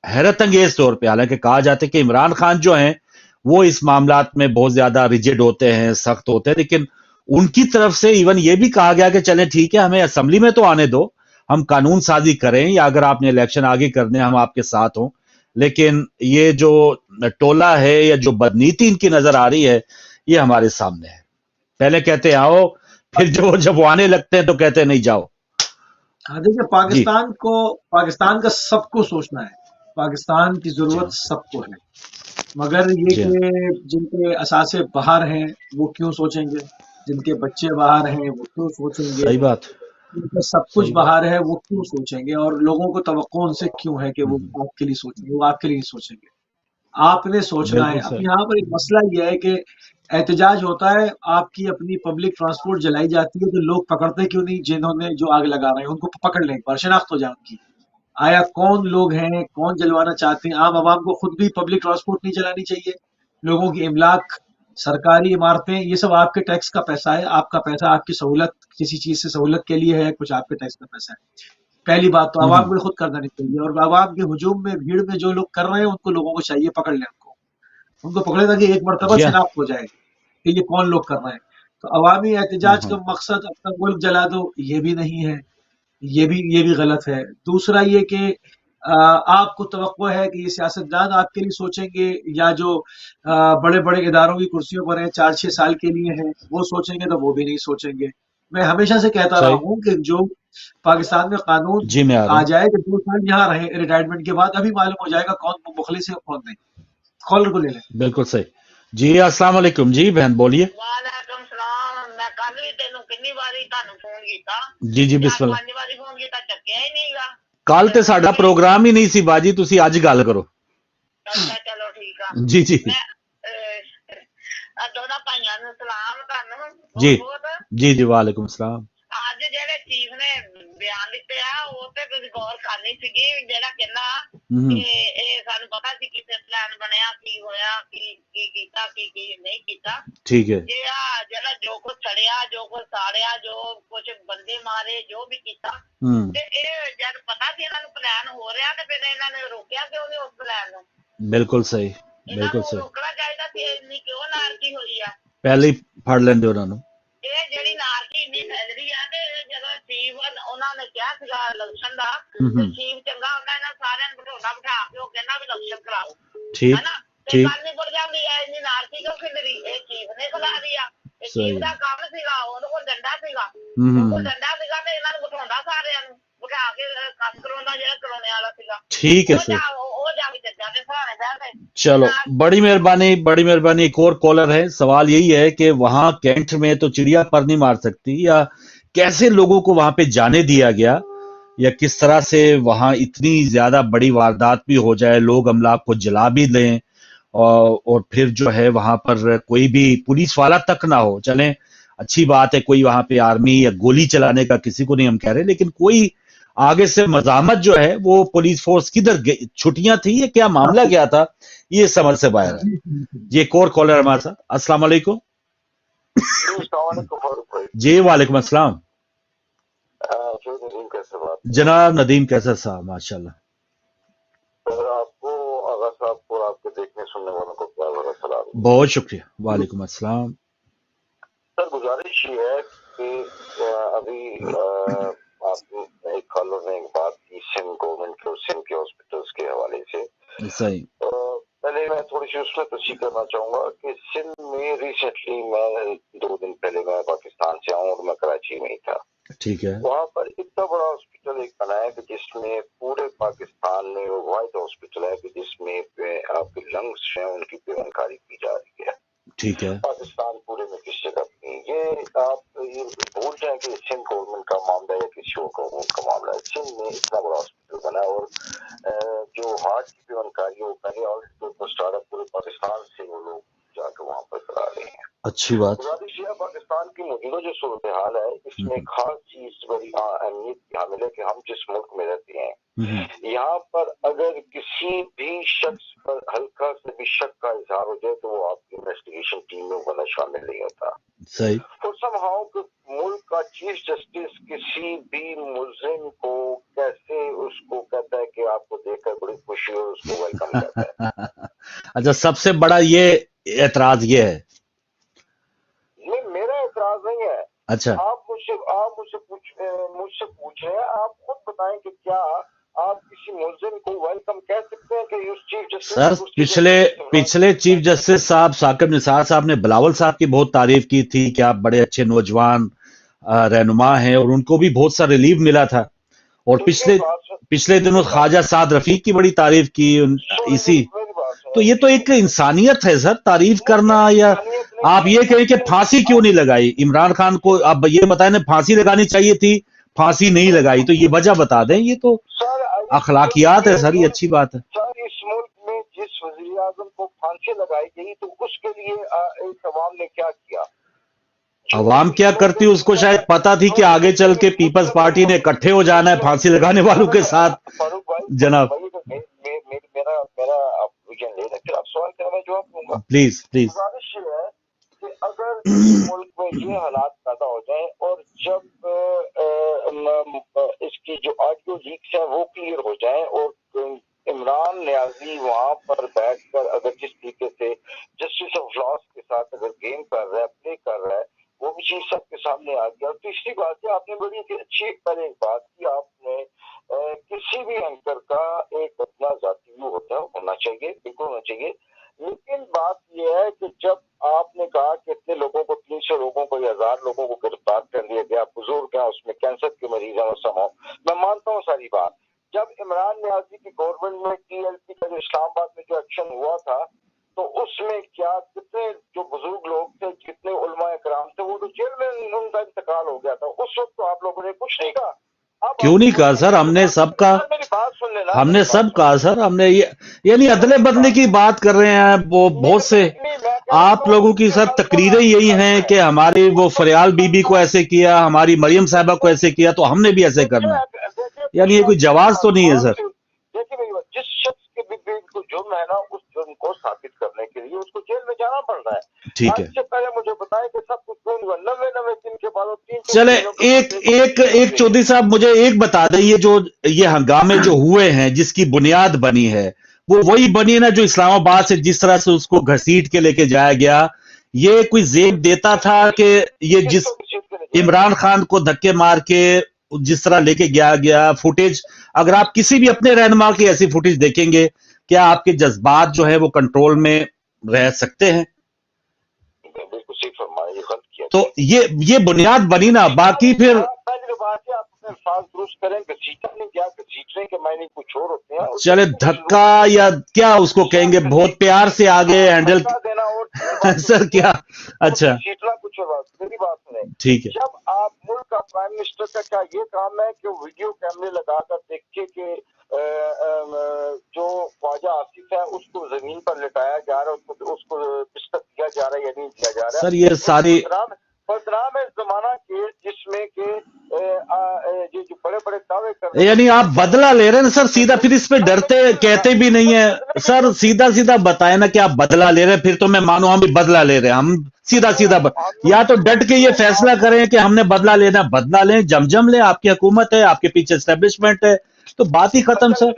हैरत अंगेज तौर पे, हालांकि कहा जाता है कि इमरान खान जो हैं वो इस मामलात में बहुत ज्यादा रिजिड होते हैं, सख्त होते हैं, लेकिन उनकी तरफ से इवन ये भी कहा गया कि चलें ठीक है, हमें असेंबली में तो आने दो, हम कानून साजी करें, या अगर आपने इलेक्शन आगे करने हम आपके साथ हों, लेकिन ये जो टोला है या जो बदनीति इनकी नजर आ रही है ये हमारे सामने है। पहले कहते हैं आओ, फिर जब वो आने लगते हैं तो कहते हैं नहीं जाओ। हाँ देखिए, पाकिस्तान का सबको सोचना है, पाकिस्तान की जरूरत सबको है, मगर ये कि जिनके असासे बाहर हैं वो क्यों सोचेंगे, जिनके बच्चे बाहर हैं वो क्यों सोचेंगे, सही बात, जिनका सब कुछ बाहर है वो क्यों सोचेंगे, और लोगों को तवक्को उनसे क्यों है कि वो आपके लिए सोचेंगे, वो आपके लिए नहीं सोचेंगे, आपने सोचना है। अब यहाँ पर एक मसला ये है कि एहतजाज होता है, आपकी अपनी पब्लिक ट्रांसपोर्ट जलाई जाती है, तो लोग पकड़ते क्यों नहीं, जिन्होंने जो आग लगा रहे हैं उनको पकड़ लें, पर शनाख्त हो जाए उनकी, आया कौन लोग हैं, कौन जलवाना चाहते हैं। आम आवाम को खुद भी पब्लिक ट्रांसपोर्ट नहीं चलानी चाहिए, लोगों की इमलाक, सरकारी इमारतें, ये सब आपके टैक्स का पैसा है, आपका पैसा आपकी सहूलत, किसी चीज से सहूलत के लिए है, कुछ आपके टैक्स का पैसा है। पहली बात तो आवाम को खुद करना नहीं चाहिए, और आवाम के हुजूम में, भीड़ में जो लोग कर रहे हैं उनको, लोगों को चाहिए पकड़ लें उनको पकड़े ताकि एक मरतबा शिनाख्त हो जाए कि ये कौन लोग कर रहे हैं। तो अवामी एहतजाज का मकसद अपना मुल्क जला दो, ये भी नहीं है, ये भी गलत है। दूसरा ये कि आपको तवक्को है कि ये सियासतदान आपके लिए सोचेंगे, या जो बड़े बड़े इदारों की कुर्सियों पर हैं 4-6 साल के लिए हैं वो सोचेंगे, तो वो भी नहीं सोचेंगे। मैं हमेशा से कहता रहा हूँ कि जो पाकिस्तान में कानून आ जाए कि 2 साल यहाँ रहे रिटायरमेंट के बाद, अभी मालूम हो जाएगा कौन मुखलिस है कौन नहीं। कॉलर को ले लें। बिल्कुल सही जी। अस्सलाम वालेकुम जी, बहन बोलिए। वालेकुम सलाम। मैं कल भी तेनू कितनी बारी तानू फोन कीता जी जी बिस्मिल्लाह। 5 बारी फोन कीता, चक्किया ही नहींगा। कल ते साडा प्रोग्राम ही नहीं सी बाजी, तुसी आज गल करो। अच्छा चलो ठीक है जी जी। मैं दोनों भाइयों ਨੂੰ सलाम तानू जी जी जी वालेकुम सलाम। ਅੱਜ ਜਿਹੜੇ ਚੀਫ ਨੇ ਬਿਆਨ ਦਿੱਤੇ ਆ ਉਹ ਤੇ ਤੁਸੀਂ ਗੌਰ ਕਰਨੀ ਸੀਗੀ, ਜਿਹੜਾ ਕਹਿੰਦਾ ਕਿ ਇਹ ਸਾਨੂੰ ਪਤਾ ਸੀ ਕਿਤੇ ਪਲਾਨ ਬਣਿਆ, ਕੀ ਹੋਇਆ, ਕੀ ਕੀਤਾ, ਕੀ ਨਹੀਂ ਕੀਤਾ। ਠੀਕ ਹੈ ਜੇ ਆ ਜਿਹੜਾ ਜੋ ਕੁਝ ਛੜਿਆ, ਜੋ ਕੁਝ ਸਾੜਿਆ, ਜੋ ਕੁਝ ਬੰਦੇ ਮਾਰੇ, ਜੋ ਵੀ ਕੀਤਾ, ਤੇ ਇਹ ਜਦ ਪਤਾ ਸੀ ਇਹਨਾਂ ਨੂੰ ਪਲਾਨ ਹੋ ਰਿਹਾ ਤੇ ਫਿਰ ਇਹਨਾਂ ਨੇ ਰੋਕਿਆ ਕਿਉਂ ਨਹੀਂ ਉਸ ਪਲਾਨ ਨੂੰ? ਬਿਲਕੁਲ ਸਹੀ, ਬਿਲਕੁਲ ਸਹੀ। ਰੋਕਣਾ ਚਾਹੀਦਾ ਸੀ, ਇੰਨੀ ਕਿਉਂ ਨਾਰਕੀ ਹੋਈ ਆ? ਪਹਿਲੇ ਹੀ ਫੜ ਲੈਂਦੇ ਉਹਨਾਂ ਨੂੰ। ਇਹ ਜਿਹੜੀ ਨਾਰਕੀ ਇੰਨੀ ਫੈਲ ਰਹੀ ਆ, ਤੇ ਜਦੋਂ ਚੀਫ ਉਹਨਾਂ ਨੇ ਕਿਹਾ ਸੀਗਾ ਇਲੈਕਸ਼ਨ ਦਾ, ਚੀਫ ਚੰਗਾ ਹੁੰਦਾ ਇਹਨਾਂ ਸਾਰਿਆਂ ਨੂੰ ਬਿਠਾ ਕੇ ਉਹ ਕਹਿੰਦਾ ਵੀ ਇਲੈਕਸ਼ਨ ਕਰਾਓ, ਠੀਕ ਹੈਨਾ? ਤੇ ਗੱਲ ਨਹੀਂ ਬੁੜ ਜਾਂਦੀ ਐ, ਇੰਨੀ ਨਾਰਕੀ ਕਿਉਂ ਖਿਲ ਰਹੀ? ਇਹ ਚੀਫ ਨੇ ਖਿਲਾ ਰਹੀ ਆ, ਇਹ ਚੀਫ ਦਾ ਕੰਮ ਸੀਗਾ, ਉਹਦੇ ਕੋਲ ਡੰਡਾ ਸੀਗਾ, ਤੇ ਇਹਨਾਂ ਨੂੰ ਬਿਠਾਉਂਦਾ ਸਾਰਿਆਂ ਨੂੰ, ਬਿਠਾ ਕੇ ਕੰਮ ਕਰਾਉਂਦਾ ਜਿਹੜਾ ਕਰਾਉਣੇ ਵਾਲਾ ਸੀਗਾ। ठीक है सर, ਉਹ ਜਾ ਕੇ ਜੱਜਾਂ ਦੇ ਸਹਾਰੇ ਬਹਿ ਗਏ। चलो बड़ी मेहरबानी। एक और कॉलर है। सवाल यही है कि वहां कैंट में तो चिड़िया पर नहीं मार सकती, या कैसे लोगों को वहां पे जाने दिया गया, या किस तरह से वहां इतनी ज्यादा बड़ी वारदात भी हो जाए, लोग अमला को जला भी लें, और फिर जो है वहां पर कोई भी पुलिस वाला तक ना हो। चलें अच्छी बात है, कोई वहां पे आर्मी या गोली चलाने का किसी को नहीं हम कह रहे, लेकिन कोई आगे से मजामत जो है वो पुलिस फोर्स किधर गई, छुट्टियां थी या क्या मामला क्या था, ये समझ से बाहर है। ये एक और कॉलर हमारे साथ। अस्सलाम वालेकुम जी। वालेकुम अस्सलाम जनाब नदीम, कैसा साहब? माशाल्लाह। आपको आगा साहब को, आपके देखने सुनने वालों को प्यार भरा सलाम। बहुत शुक्रिया। वालेकुम अस्सलाम। सर गुजारिश ये है کہ ابھی آپ ایک کالر نے ایک بات کی سندھ گورنمنٹ کے اور سندھ کے ہاسپٹلس کے حوالے سے. صحیح. پہلے میں تھوڑی سی اس میں تصحیح کرنا چاہوں گا کہ سندھ میں ریسنٹلی میں 2 دن پہلے میں پاکستان سے آؤں اور میں کراچی میں ہی تھا. ٹھیک ہے. وہاں پر اتنا بڑا ہاسپٹل ایک بنا ہے کہ جس میں پورے پاکستان میں وہ واحد ہاسپٹل ہے کہ جس میں آپ کے لنگس ہیں ان کی پیوانکاری کی جا رہی ہے. ٹھیک ہے. پاکستان پورے میں کس جگہ نہیں. یہ آپ یہ بھول جائیں کہ سندھ گورنمنٹ کا معاملہ ہے یا کسی اور گورنمنٹ کا معاملہ ہے. سندھ میں اتنا بڑا ہاسپٹل بنا ہے اور جو ہارٹ کی پیوانکاری وہ پہلے اور اسٹارٹ اپ پورے پاکستان سے وہ لوگ جا کے وہاں پر کرا رہے ہیں. اچھی بات. گزارش یہ پاکستان کی موجودہ جو صورتحال ہے اس میں خاص چیز بڑی اہمیت کی حامل ہے کہ ہم جس ملک میں رہتے ہیں یہاں پر اگر کسی بھی شخص پر ہلکا سے بھی شک کا اظہار ہو جائے تو وہ آپ کی انویسٹیگیشن ٹیم میں بنا شامل نہیں ہوتا. صحیح. اور سمہاؤ کہ ملک کا چیف جسٹس کسی بھی ملزم کو کیسے اس کو کہتا ہے کہ آپ کو دیکھ کر بڑی خوشی اور اس کو ویلکم کرتا ہے. اچھا سب سے بڑا یہ اعتراض یہ ہے. میرا اعتراض نہیں ہے. اچھا آپ مجھ سے پوچھیں آپ خود بتائیں کہ کیا آپ کسی ملزم کو ویلکم کہہ سکتے ہیں کہ اس چیف جسٹس سر پچھلے چیف جسٹس صاحب ثاقب نثار صاحب نے بلاول صاحب کی بہت تعریف کی تھی کہ آپ بڑے اچھے نوجوان رہنما ہیں اور ان کو بھی بہت سا ریلیف ملا تھا. اور پچھلے دنوں خواجہ سعد رفیق کی بڑی تعریف کی اسی. تو یہ تو ایک انسانیت ہے سر تعریف کرنا. یا آپ یہ کہیں کہ پھانسی کیوں نہیں لگائی عمران خان کو؟ آپ یہ بتائیں نا پھانسی لگانی چاہیے تھی پھانسی نہیں لگائی تو یہ وجہ بتا دیں. یہ تو اخلاقیات ہے سر. یہ اچھی بات ہے. سر اس ملک میں جس وزیر اعظم کو پھانسی لگائی گئی تو اس کے لیے عوام نے کیا کیا؟ عوام کیا کرتی اس کو شاید پتا تھی کہ آگے چل کے پیپلز پارٹی نے اکٹھے ہو جانا ہے پھانسی لگانے والوں کے ساتھ. جناب میرا آپ سوال کریں میں جواب دوں گا. Please please. گزارش یہ ہے کہ اگر ملک میں یہ حالات پیدا ہو جائیں اور جب اس کی جو آڈیو لیکس ہیں وہ کلیئر ہو جائیں اور عمران نیازی وہاں پر بیٹھ کر اگر جس طریقے سے جسٹس آف لاس کے ساتھ اگر گیم کر رہا ہے پلے کر رہا ہے وہ بھی چیز سب کے سامنے آ گیا. اور تیسری بات ہے آپ نے بڑی اچھی پہلے بات کی آپ نے کسی بھی اینکر کا ایک اپنا ذاتی ویو ہوتا ہے ہونا چاہیے بالکل ہونا چاہیے. لیکن بات یہ ہے کہ جب آپ نے کہا کہ اتنے لوگوں کو 300 لوگوں کو یا 1000 لوگوں کو گرفتار کر لیا گیا بزرگ ہیں اس میں کینسر کے مریض ہیں سماؤ میں مانتا ہوں ساری بات. جب عمران نیازی کی گورنمنٹ میں ٹی ایل پی کا جو اسلام آباد میں جو ایکشن ہوا تھا تو اس میں کیا کتنے جو بزرگ لوگ تھے جتنے علماء کرام تھے وہ تو جیل میں ان کا انتقال ہو گیا تھا. اس وقت تو آپ لوگوں نے کچھ نہیں کہا. کیوں نہیں کہا سر؟ ہم نے سب کا ہم نے سب کہا سر. ہم نے یعنی ادلے بدلے کی بات کر رہے ہیں وہ بہت سے آپ لوگوں کی سر تقریریں یہی ہیں کہ ہماری وہ فریال بی بی کو ایسے کیا ہماری مریم صاحبہ کو ایسے کیا تو ہم نے بھی ایسے کرنا ہے. یعنی یہ کوئی جواز تو نہیں ہے سر. دیکھیے جس شخص کے بھی کو جرم ہے نا اس جرم کو ثابت کرنے کے لیے اس کو جیل میں جانا پڑ رہا ہے. ٹھیک ہے. اس سے پہلے مجھے بتائیں کہ سب کچھ 90 دن کے بعد 3 چلے ایک چودھری صاحب مجھے ایک بتا دیں یہ ہنگامے جو ہوئے ہیں جس کی بنیاد بنی ہے وہ وہی بنی نا جو اسلام آباد سے جس طرح سے اس کو گھسیٹ کے لے کے جایا گیا. یہ کوئی زیب دیتا تھا کہ یہ جس عمران خان کو دھکے مار کے جس طرح لے کے گیا فوٹیج اگر آپ کسی بھی اپنے رہنما کی ایسی فوٹیج دیکھیں گے کیا آپ کے جذبات جو ہے وہ کنٹرول میں رہ سکتے ہیں؟ تو یہ بنیاد بنی نا. باقی پھر چلے دھکا یا کیا اس کو کہیں گے بہت پیار سے آگے ہینڈل سر کیا. اچھا میری بات سنیں. ٹھیک ہے. جب آپ ملک کا پرائم منسٹر کا کیا یہ کام ہے کہ ویڈیو کیمرے لگا کر دیکھے کہ جو خواجہ آصف ہے اس کو زمین پر لٹایا جا رہا ہے اس کو بستر دیا جا رہا ہے یا نہیں دیا جا رہا ہے؟ سر یہ ساری بدنام ہے زمانہ کے جس میں کہ جو بڑے بڑے دعوے کر یعنی آپ بدلہ لے رہے ہیں سر سیدھا. پھر اس پہ ڈرتے کہتے بھی نہیں ہیں سر. سیدھا بتائیں نا کہ آپ بدلہ لے رہے ہیں پھر تو میں مانوں ہم بھی بدلہ لے رہے ہیں. ہم سیدھا یا تو ڈٹ کے یہ فیصلہ کریں کہ ہم نے بدلہ لینا بدلہ لیں جم لیں. آپ کی حکومت ہے آپ کے پیچھے اسٹیبلشمنٹ ہے تو بات ہی ختم سر. اس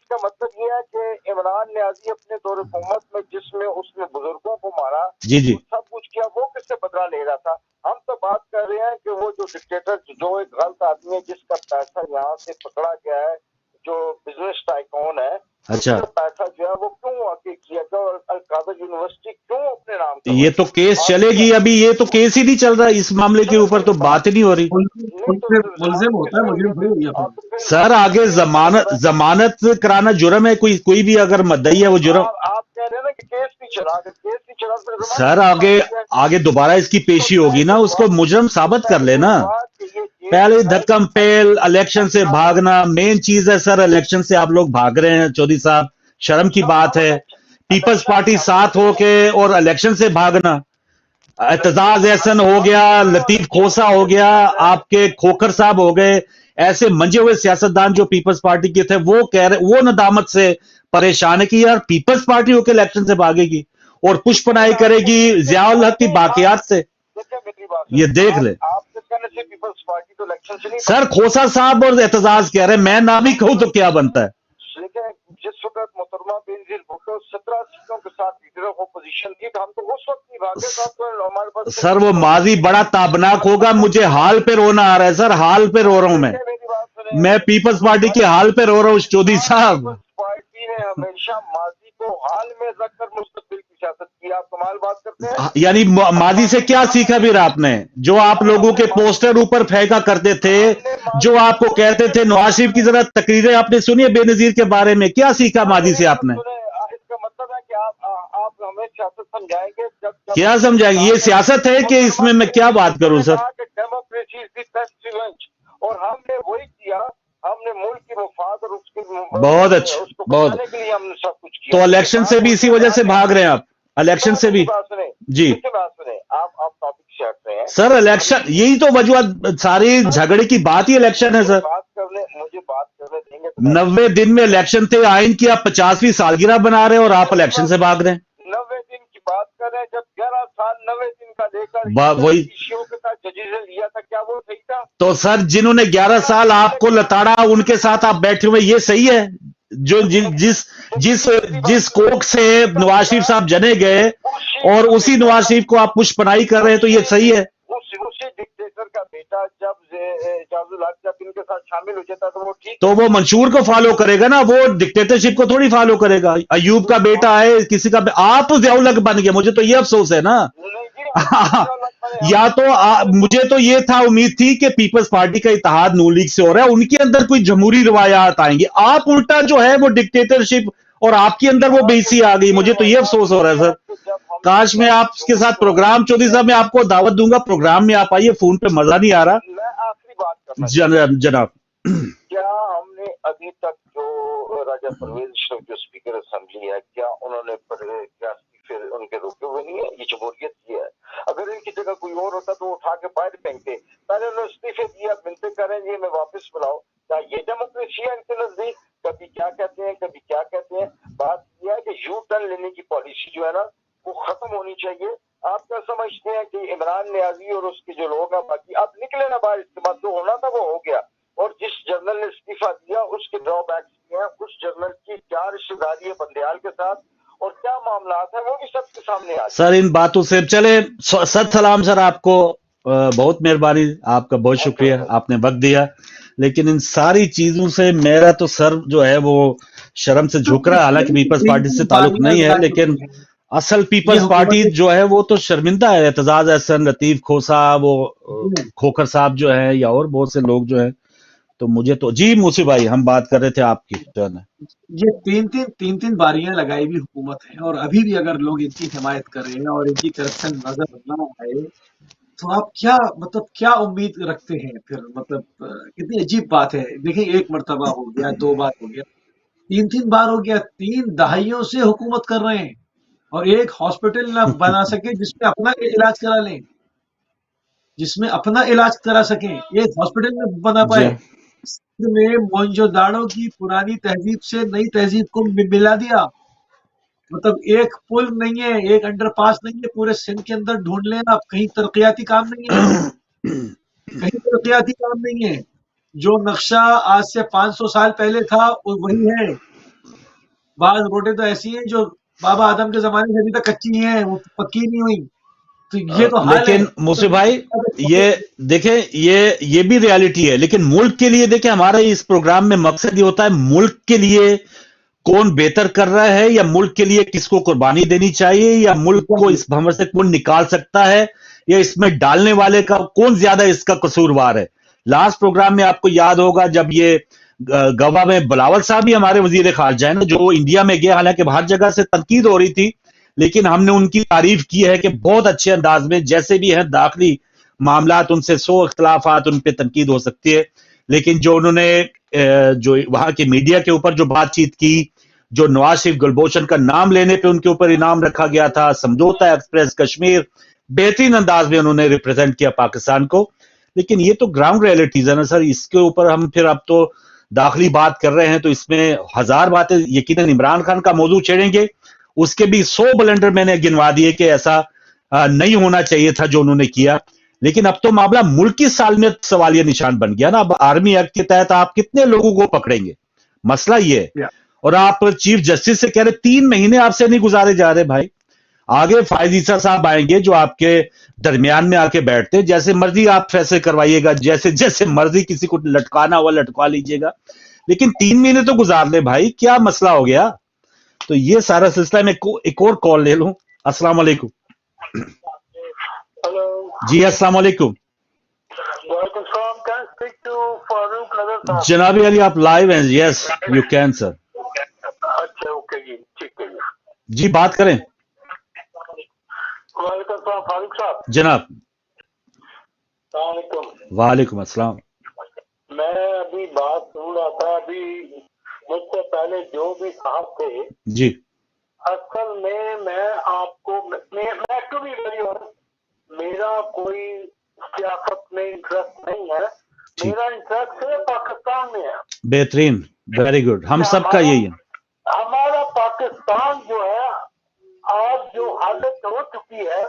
کا مطلب یہ ہے کہ عمران نیازی اپنے دور حکومت میں جس میں اس نے بزرگوں کو مارا جی سب کچھ کیا وہ کس سے بدلہ لے رہا تھا؟ ہم تو بات کر रहे हैं कि वो जो डिक्टेटर, जो एक गलत आदमी है जिसका पैसा यहाँ से पकड़ा गया है, जो बिजनेस टाइकून है, अच्छा, पैसा जो है वो क्यों आके किया गया और अल-कादर यूनिवर्सिटी क्यों अपने नाम पे? ये तो केस चलेगी अभी, ये तो केस ही नहीं चल रहा, इस मामले के ऊपर तो बात ही नहीं हो रही मुलजिम होता है, मुजरिम थोड़ी हो गया फिर। सर। आगे जमानत कराना जुर्म है, कोई भी अगर मद्दई है वो जुर्म। आप कह रहे हैं ना कि केस नहीं चला, अगर केस नहीं चला तो सर आगे दोबारा इसकी पेशी होगी ना, उसको मुजरम साबित कर लेना। पहले धक्कम पेल, इलेक्शन से भागना मेन चीज है सर। इलेक्शन से आप लोग भाग रहे हैं चौधरी साहब, शर्म की बात है। पीपल्स पार्टी साथ होके और इलेक्शन से भागना। एतजाज एहसन हो गया, लतीफ खोसा हो गया, आपके खोखर साहब हो गए, ऐसे मंजे हुए सियासतदान जो पीपल्स पार्टी के थे, वो कह रहे, वो नदामत से परेशान है कि यार पीपल्स पार्टी होकर इलेक्शन से भागेगी और पुष्पनाई करेगी जियाउल हक की बाकियात से। ये देख ले सर, खोसा साहब और एतजाज कह रहे हैं, मैं नाम ही कहूं तो क्या बनता है। जिस वक्त मोहतरमा बेनजीर भुट्टो 17 सीटों के साथ लीडर ऑफ अपोजिशन थी, तो हम तो उस वक्त नहीं भागे, तो हमारे पास सर वो माजी बड़ा ताबनाक होगा। मुझे हाल पे रोना आ रहा है सर, हाल पे रो रहा हूं मैं पीपल्स पार्टी के हाल पे रो रहा हूँ चौधरी साहब। पार्टी ने हमेशा माजी को हाल में रखकर मुस्तकबिल की सियासत की। आप कमाल बात करते हैं। यानी माजी से क्या सीखा फिर आपने? जो आप लोगों के पोस्टर ऊपर फेंका करते थे, जो आपको कहते थे नवाज शरीफ की जरा तकरीरें आपने सुनी है बेनजीर के बारे में, क्या सीखा माजी से आपने? इसका मतलब है कि आप हमें सियासत समझाएंगे। क्या समझाएंगे? ये सियासत है कि इसमें मैं क्या बात करूं sir? Democracy is the best revenge, और हमने वही किया। हमने मुल्क की मुफाद और उसके बहुत अच्छा, बहुत के लिए हमने सब कुछ किया। तो इलेक्शन से भी इसी वजह से भाग रहे हैं आप? इलेक्शन से भी जी आप टॉपिक से हट रहे हैं सर। इलेक्शन यही तो वजह, सारी झगड़े की बात ही इलेक्शन है सर। मुझे बात करने देंगे। 90 दिन में इलेक्शन थे, आइन की आप 50वीं सालगिरह बना रहे हैं और आप इलेक्शन से भाग रहे हैं। 90 दिन की बात कर रहे हैं, जब 11 साल 90 दिन का लेकर वही इश्यूओं के साथ जजेस लिया था, क्या वो सही था? तो सर, जिन्होंने 11 साल आपको लताड़ा, उनके साथ आप बैठे हुए, ये सही है? जो जिस कोख से नवाज शरीफ साहब जने गए और उसी नवाज शरीफ को आप पुष्पनाई कर रहे हैं, तो ये सही है? उसी डिक्टेटर का बेटा जब इनके साथ शामिल हो जाता तो वो ठीक, तो वो मंशूर को फॉलो करेगा ना, वो डिक्टेटरशिप को थोड़ी फॉलो करेगा। अयूब का बेटा है, किसी का आप तो ज़ियाउल हक बन गए। मुझे तो ये अफसोस है ना या तो मुझे तो ये था, उम्मीद थी कि पीपल्स पार्टी का इत्तेहाद नून लीग से हो रहा है, उनके अंदर कोई जमहूरी रवायात आएंगी। आप उल्टा जो है वो डिक्टेटरशिप, और आपके अंदर वो बेइज्जती आ गई। मुझे तो ये अफसोस हो रहा है सर। काश मैं आपके साथ प्रोग्राम, चौधरी साहब मैं आपको दावत दूंगा, प्रोग्राम में आप आइए, फोन पे मजा नहीं आ रहा। मैं आखिरी बात करना जनाब, क्या हमने अभी तक जो राजा परवेज अशरफ जो स्पीकर असेंबली है, क्या उन्होंने क्या फिर उनके रुके हुए नहीं है? ये जमहूरियत की है। अगर इनकी जगह कोई और होता तो उठा के बाहर फेंकते। पहले उन्होंने इस्तीफे दिया, मिलते करें ये मैं वापस बुलाओ। क्या ये डेमोक्रेसी है इनके नजदीक? कभी क्या कहते हैं, कभी क्या कहते हैं। बात यह है कि यू टर्न लेने की पॉलिसी जो है ना, वो खत्म होनी चाहिए। आप क्या समझते हैं कि इमरान नियाजी और उसके जो लोग हैं बाकी, अब निकले ना बाहर, इसके बाद जो होना था वो हो गया। और जिस जनरल ने इस्तीफा दिया उसके ड्रॉबैक्स क्या है, उस जनरल की क्या रिश्तेदारी है बंदयाल के साथ, और क्या मामला है वो भी सबके सामने आ सर। इन बातों से चले, सत सलाम सर आपको, बहुत मेहरबानी, आपका बहुत शुक्रिया, आपने वक्त दिया। लेकिन इन सारी चीजों से मेरा तो सर जो है वो शर्म से झुक रहा है। हालांकि पीपल्स पार्टी से ताल्लुक नहीं है, लेकिन असल पीपल्स पार्टी जो है वो तो शर्मिंदा है। एतजाज एहसन, लतीफ खोसा, वो खोखर साहब जो है, या और बहुत से लोग जो है। तो मुझे तो जी मूसी भाई, हम बात कर रहे थे आपकी टर्न है। ये तीन बारियां लगाई हुई हुकूमत है, और अभी भी अगर लोग इनकी हिमायत कर रहे हैं और इनकी करप्शन नजर ना आए, तो आप क्या उम्मीद रखते हैं फिर? कितनी अजीब बात है। देखिए, एक मर्तबा हो गया, 2 बार हो गया, 3 बार हो गया। 3 दहाइयों से हुकूमत कर रहे हैं और एक हॉस्पिटल ना बना सके जिसमें अपना इलाज करा लें, जिसमें अपना इलाज करा सकें, एक हॉस्पिटल में बना पाए। में मोहनजोदाड़ो की पुरानी तहजीब से नई तहजीब को मिला दिया। एक पुल नहीं है, एक अंडरपास नहीं है, पूरे सिंध के अंदर ढूंढ लेना, कहीं तरक्याती काम नहीं है, कहीं तरक्याती काम नहीं है। जो नक्शा आज से 500 साल पहले था वो वही है। बाज रोडें तो ऐसी हैं जो बाबा आदम के जमाने से अभी तक कच्ची हैं, वो पक्की नहीं हुई। तो ये तो हाल है। लेकिन मुझसे भाई ये देखें, ये भी रियलिटी है, लेकिन मुल्क के लिए देखें, हमारा इस प्रोग्राम में मकसद ये होता है मुल्क के लिए कौन बेहतर कर रहा है, या मुल्क के लिए किसको कुर्बानी देनी चाहिए, या मुल्क को इस भंवर से कौन निकाल सकता है, या इसमें डालने वाले का कौन ज्यादा इसका कसूरवार है। लास्ट प्रोग्राम में आपको याद होगा जब ये गवा में बिलावल साहब भी हमारे वजीर खारजा है ना, जो इंडिया में गए, हालांकि हर जगह से तनकीद हो रही थी, लेकिन हमने उनकी तारीफ की है कि बहुत अच्छे अंदाज में, जैसे भी है दाखिली मामलात, उनसे 100 इख्तलाफात, उन पे तनकीद हो सकती है, लेकिन जो उन्होंने जो वहां के मीडिया के ऊपर जो बातचीत की, जो नवाज शरीफ गुलभूषण का नाम लेने पे उनके ऊपर इनाम रखा गया था, समझौता एक्सप्रेस कश्मीर, बेहतरीन अंदाज में उन्होंने रिप्रेजेंट किया पाकिस्तान को। लेकिन ये तो ग्राउंड रियलिटीज है ना सर, इसके ऊपर हम फिर अब तो दाखिली बात कर रहे हैं, तो इसमें हजार बातें, यकीनन इमरान खान का मौजू छेड़ेंगे, उसके भी 100 ब्लंडर मैंने गिनवा दिए कि ऐसा नहीं होना चाहिए था जो उन्होंने किया। लेकिन अब तो मामला मुल्की सालमियत सवालिया निशान बन गया ना। अब आर्मी एक्ट के तहत आप कितने लोगों को पकड़ेंगे, मसला ये है। और आप चीफ जस्टिस से कह रहे 3 महीने आपसे नहीं गुजारे जा रहे भाई। आगे फायद ईसा साहब आएंगे जो आपके दरमियान में आके बैठते, जैसे मर्जी आप फैसले करवाइएगा, जैसे मर्जी किसी को लटकाना हुआ लटका लीजिएगा, लेकिन 3 महीने तो गुजार ले भाई, क्या मसला हो गया। तो ये सारा सिलसिला में एक और कॉल ले लूं। अस्सलाम वालेकुम। जी अस्सलाम वालेकुम। जनाबी अली आप लाइव हैं? Yes you can sir. अच्छा ओके जी, ठीक है जी बात करें। वालेकुम अस्सलाम फारूक साहब। जनाब। वालेकुम अस्सलाम। मैं अभी बात सुन रहा था, अभी मुझसे पहले जो भी साहब थे जी, असल में मैं आपको मैं टू बी वेरी ऑनेस्ट, मेरा कोई सियासत में इंटरेस्ट नहीं है, मेरा इंटरेस्ट सिर्फ पाकिस्तान में है। बेहतरीन, वेरी गुड, हम सबका यही है। हमारा पाकिस्तान जो है आज जो हालत हो चुकी है,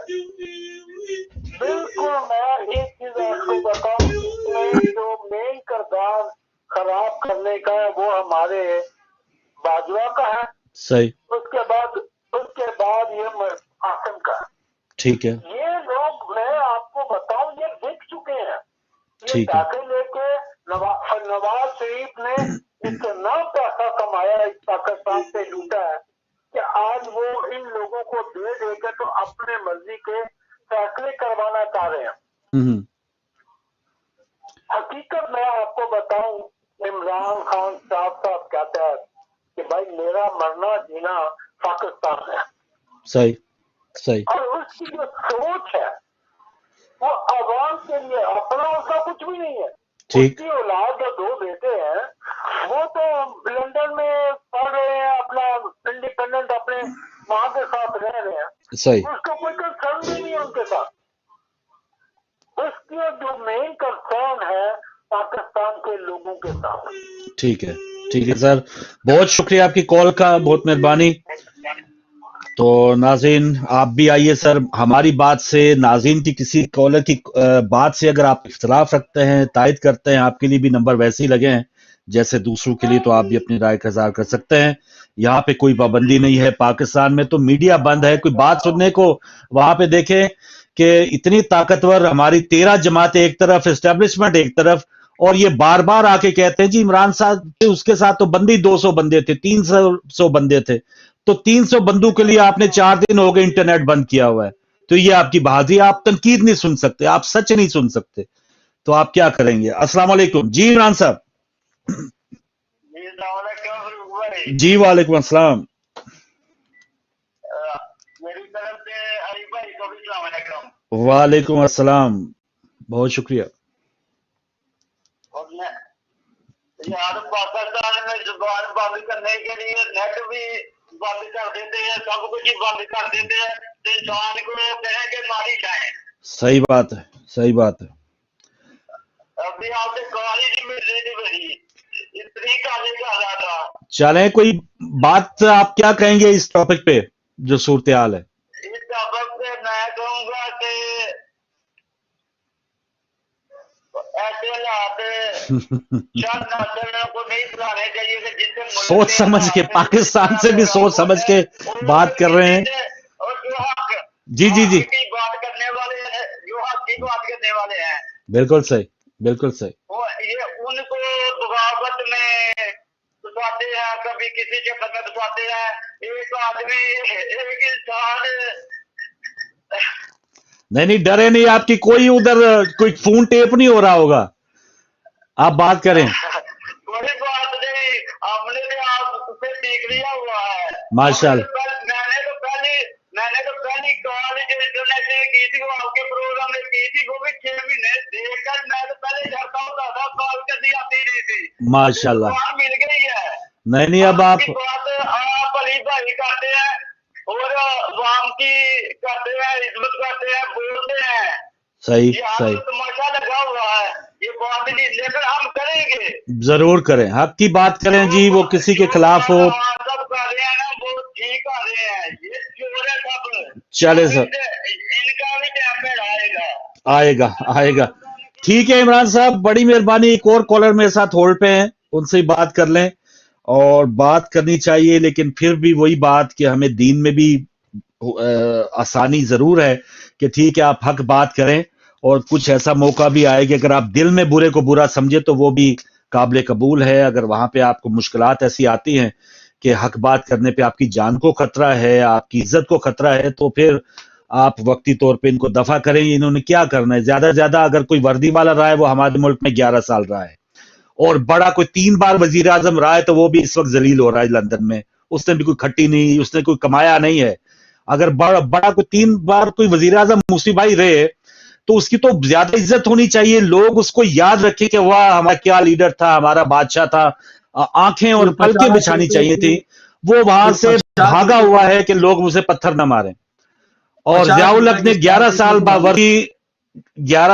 बिल्कुल मैं एक चीज आपको बताऊं, इसमें जो मेन किरदार खराब करने का है वो हमारे बाजवा का है, सही, उसके बाद ये आसिम का है। ठीक है। ये लोग मैं आपको बताऊं ये बिक चुके हैं, ये ठीक है। पैसे लेके नवाज शरीफ ने इतना पैसा कमाया, इस पाकिस्तान से लूटा है कि आज वो इन लोगों को दे देकर तो अपने मर्जी के फैसले करवाना चाह रहे हैं। हकीकत मैं आपको बताऊं, इमरान खान साहब कहता है कि भाई मेरा मरना जीना पाकिस्तान है। सही सही। और उसकी जो सोच है वो आवाम के लिए, अपना उसका कुछ भी नहीं है। ठीक। उसकी औलाद जो 2 बेटे हैं वो तो लंदन में पढ़ रहे हैं, अपना इंडिपेंडेंट अपने माँ के साथ रह रहे हैं, सही। उसका कोई कंसर्न भी नहीं है उनके साथ। उसकी जो मेन कंसर्न है पाकिस्तान के लोगों के साथ। ठीक है सर, बहुत शुक्रिया आपकी कॉल का, बहुत मेहरबानी। तो नाज़रीन आप भी आइए सर, हमारी बात से, नाज़रीन की किसी कॉलर की बात से अगर आप इख्तलाफ रखते हैं, तायद करते हैं, आपके लिए भी नंबर वैसे ही लगे हैं जैसे दूसरों के लिए, तो आप भी अपनी राय का इज़हार कर सकते हैं। यहाँ पे कोई पाबंदी नहीं है। पाकिस्तान में तो मीडिया बंद है, कोई बात सुनने को वहां पे देखें कि इतनी ताकतवर हमारी 13 जमातें एक तरफ, एस्टेब्लिशमेंट एक तरफ, और ये बार बार आके कहते हैं जी इमरान साहब के उसके साथ तो बंदी 200 बंदे थे, 300 बंदे थे, तो 300 बंदों के लिए आपने 4 दिन हो गए इंटरनेट बंद किया हुआ है। तो ये आपकी बहादुरी, आप तनकीद नहीं सुन सकते, आप सच नहीं सुन सकते, तो आप क्या करेंगे। अस्सलाम वालेकुम। जी इमरान साहब। जी वालेकुम अस्सलाम। मेरी तरफ से अली भाई को भी सलाम अलैकुम। वालेकुम अस्सलाम, बहुत शुक्रिया। और यार पाकिस्तान में जुबान बंद करने के लिए नेट भी बंद कर देते हैं, सब कुछ ही बंद कर देते हैं, तो इंसान को कहें कि मारी जाए। सही बात है, सही बात है। अभी आपसे कॉलेज ही मिल रही थी बड़ी, इतनी काले कर रहा था। चलें, कोई बात आप क्या कहेंगे इस टॉपिक पे जो सूरत हाल है? इस टॉपिक पे मैं कहूँगा कि ऐसे हालात को नहीं बुलाने चाहिए कि जिससे सोच समझ के, पाकिस्तान से भी सोच समझ के बात कर रहे हैं। और जो हक जी की बात करने बिल्कुल सही, बिल्कुल सही। वो ये उनको बगावत में फंसाते हैं, कभी किसी चक्कर में फंसाते हैं। एक आदमी, एक इंसान नहीं डरे नहीं, आपकी कोई उधर कोई फोन टेप नहीं हो रहा होगा, आप बात करें। कोई बात नहीं, हमने भी आपसे सीख लिया हुआ है माशाल्लाह। मैंने तो पहली कॉल जो इंटरनेट से की थी वो आपके प्रोग्राम में की थी, वो भी 6 महीने देखकर मैं तो पहले करता होता था, कॉल कभी आती नहीं थी। माशाल्लाह। मिल गई है। नहीं अब आप अली भाई करते हैं और वाम की करते हैं, इज्जत करते हैं, बोलते हैं। सही सही तमाशा लगा हुआ है, ये बात नहीं, लेकिन हम करेंगे, जरूर करें, हक की बात करें जी, वो किसी के खिलाफ हो। सब कर रहे हैं ना, वो ठीक कर रहे हैं, ये चोर है सब। चले सर, इनका भी टाइम आएगा आएगा आएगा। ठीक है इमरान साहब, बड़ी मेहरबानी। एक और कॉलर मेरे साथ होल्ड पे हैं, उनसे ही बात कर लें। और बात करनी चाहिए, लेकिन फिर भी वही बात कि हमें दीन में भी आसानी जरूर है कि ठीक है आप हक बात करें, और कुछ ऐसा मौका भी आए कि अगर आप दिल में बुरे को बुरा समझे तो वो भी काबिल कबूल है। अगर वहां पे आपको मुश्किलात ऐसी आती हैं कि हक बात करने पे आपकी जान को खतरा है, आपकी इज्जत को खतरा है, तो फिर आप वक्ती तौर पे इनको दफा करें। इन्होंने क्या करना है, ज्यादा से ज्यादा अगर कोई वर्दी वाला रहा है वो हमारे मुल्क में 11 साल रहा है, और बड़ा कोई 3 बार वजीर आजम रहा है तो वो भी इस वक्त जलील हो रहा है लंदन में। उसने भी कोई खट्टी नहीं, उसने कोई कमाया नहीं है। अगर बड़ा कोई 3 बार कोई वजीर आजम मुफ्ती भाई रहे तो उसकी तो ज्यादा इज्जत होनी चाहिए, लोग उसको याद रखें कि वाह हमारा क्या लीडर था, हमारा बादशाह था। आंखें और पलकें बिछानी चाहिए थी। वो वहां से भागा हुआ है कि लोग उसे पत्थर न मारें। और जियाउल हक ने 11